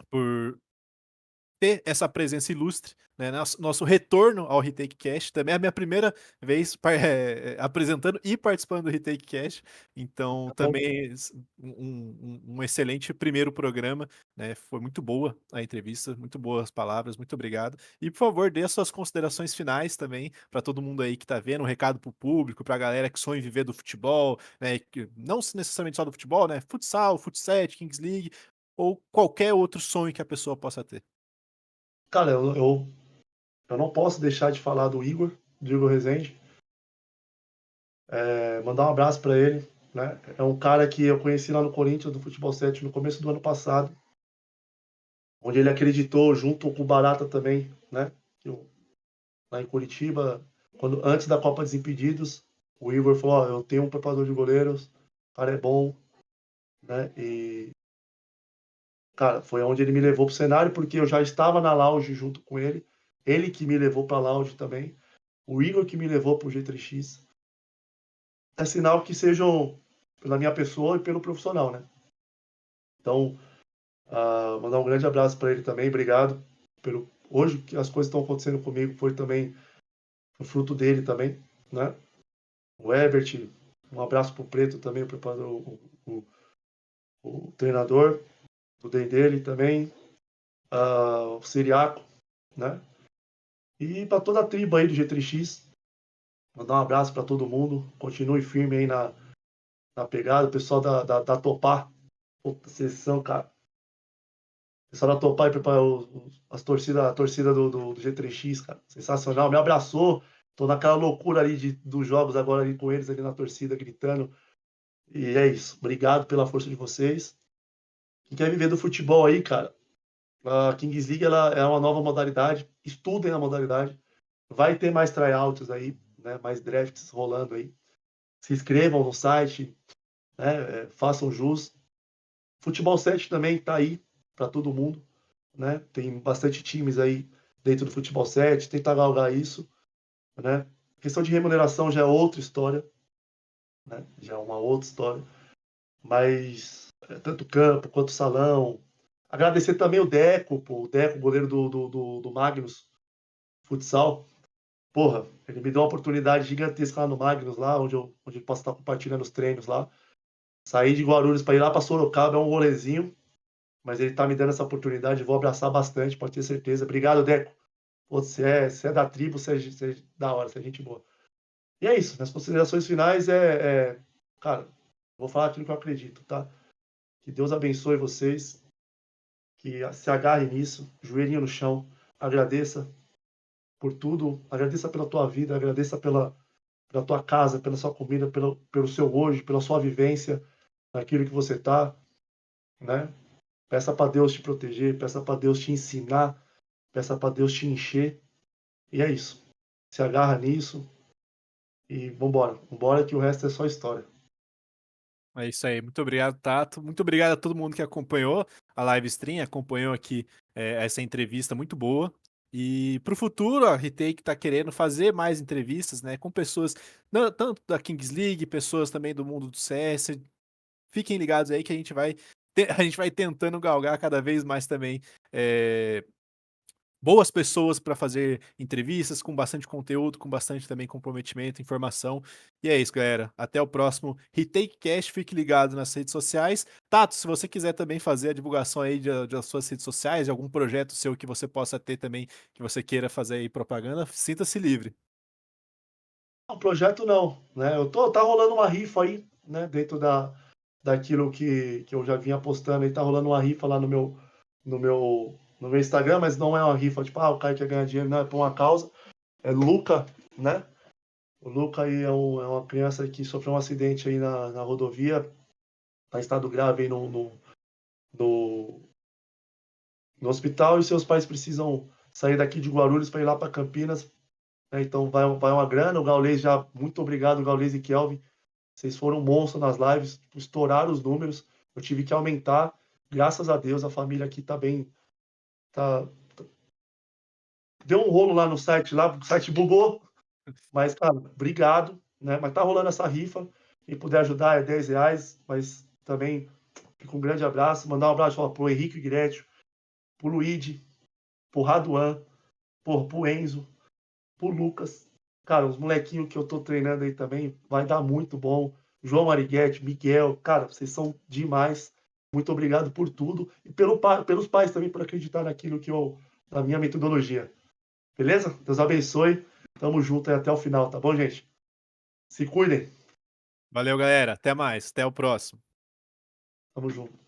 por ter essa presença ilustre, né, nosso retorno ao Retake Cast, também é a minha primeira vez apresentando e participando do Retake Cast, então Tá bom? também um excelente primeiro programa, né, foi muito boa a entrevista, muito boas palavras, muito obrigado. E por favor, dê as suas considerações finais também para todo mundo aí que tá vendo, um recado pro público, pra galera que sonha em viver do futebol, né, não necessariamente só do futebol, né, futsal, futsal, Kings League, ou qualquer outro sonho que a pessoa possa ter. Cara, eu não posso deixar de falar do Igor Rezende. Mandar um abraço para ele. Né? É um cara que eu conheci lá no Corinthians, do Futebol 7, no começo do ano passado, onde ele acreditou, junto com o Barata também, né? Lá em Curitiba, antes da Copa Desimpedidos, o Igor falou: Ó, eu tenho um preparador de goleiros, o cara é bom, né? E, cara, foi onde ele me levou pro cenário, porque eu já estava na Lounge junto com ele, ele que me levou pra Lounge também, o Igor que me levou pro G3X. É sinal que sejam pela minha pessoa e pelo profissional, né? Então, mandar um grande abraço para ele também, obrigado pelo hoje que as coisas estão acontecendo comigo foi também o fruto dele também, né? O Herbert, um abraço pro Preto também, o preparador, o treinador, o dele também, o Siriaco, né? E para toda a tribo aí do G3X, mandar um abraço para todo mundo. Continue firme aí na pegada. O pessoal da Topar, puta, sessão, cara. O pessoal da Topar preparou a torcida do G3X, cara. Sensacional. Me abraçou. Tô naquela loucura ali dos jogos agora ali com eles ali na torcida, gritando. E é isso. Obrigado pela força de vocês. Quem quer viver do futebol aí, cara, a Kings League ela é uma nova modalidade. Estudem a modalidade. Vai ter mais tryouts aí, né? Mais drafts rolando aí. Se inscrevam no site, né? Façam jus. Futebol 7 também está aí para todo mundo, né? Tem bastante times aí dentro do futebol 7, tentar galgar isso, né? A questão de remuneração já é outra história, né? Já é uma outra história, mas tanto campo quanto salão. Agradecer também o Deco, pô, o Deco, goleiro do Magnus Futsal. Porra, ele me deu uma oportunidade gigantesca lá no Magnus, lá onde eu posso estar compartilhando os treinos lá. Saí de Guarulhos para ir lá para Sorocaba, é um rolezinho, mas ele tá me dando essa oportunidade, vou abraçar bastante, pode ter certeza. Obrigado, Deco. Pô, você é da tribo, você é da hora, você é gente boa. E é isso, minhas considerações finais cara, vou falar aquilo que eu acredito, tá? Que Deus abençoe vocês, que se agarre nisso, joelhinho no chão, agradeça por tudo, agradeça pela tua vida, agradeça pela tua casa, pela sua comida, pelo seu hoje, pela sua vivência, naquilo que você tá, né? Peça para Deus te proteger, peça para Deus te ensinar, peça para Deus te encher. E é isso. Se agarra nisso e vambora. Vambora que o resto é só história. É isso aí. Muito obrigado, Tato. Muito obrigado a todo mundo que acompanhou a live stream, acompanhou aqui essa entrevista muito boa. E para o futuro, a Retake está querendo fazer mais entrevistas, né, com pessoas tanto da Kings League, pessoas também do mundo do CS. Fiquem ligados aí que a gente vai a gente vai tentando galgar cada vez mais também boas pessoas para fazer entrevistas com bastante conteúdo, com bastante também comprometimento, informação. E é isso, galera. Até o próximo Retake Cast. Fique ligado nas redes sociais. Tato, se você quiser também fazer a divulgação aí das suas redes sociais, de algum projeto seu que você possa ter também, que você queira fazer aí propaganda, sinta-se livre. O projeto não, né? Tá rolando uma rifa aí, né? Dentro daquilo que eu já vinha postando aí, tá rolando uma rifa lá no meu Instagram, mas não é uma rifa, tipo, o cara quer ganhar dinheiro, não, é por uma causa. É Luca, né? O Luca aí é uma criança que sofreu um acidente aí na rodovia, tá em estado grave aí no, no hospital e seus pais precisam sair daqui de Guarulhos para ir lá para Campinas, né? Então vai uma grana. O Gaules já, muito obrigado, Gaules e Kelvin. Vocês foram monstros nas lives, estouraram os números. Eu tive que aumentar. Graças a Deus, a família aqui tá bem. Tá, deu um rolo lá no site, lá, o site bugou. Mas, cara, obrigado, né? Mas tá rolando essa rifa. Quem puder ajudar é R$ 10, mas também fica um grande abraço. Mandar um abraço pro Henrique Gretchen, pro Luigi, pro Raduan, pro Enzo, pro Lucas. Cara, os molequinhos que eu tô treinando aí também, vai dar muito bom. João Mariguete, Miguel, cara, vocês são demais. Muito obrigado por tudo. E pelos pais também por acreditar naquilo na minha metodologia. Beleza? Deus abençoe. Tamo junto aí até o final, tá bom, gente? Se cuidem. Valeu, galera. Até mais. Até o próximo. Tamo junto.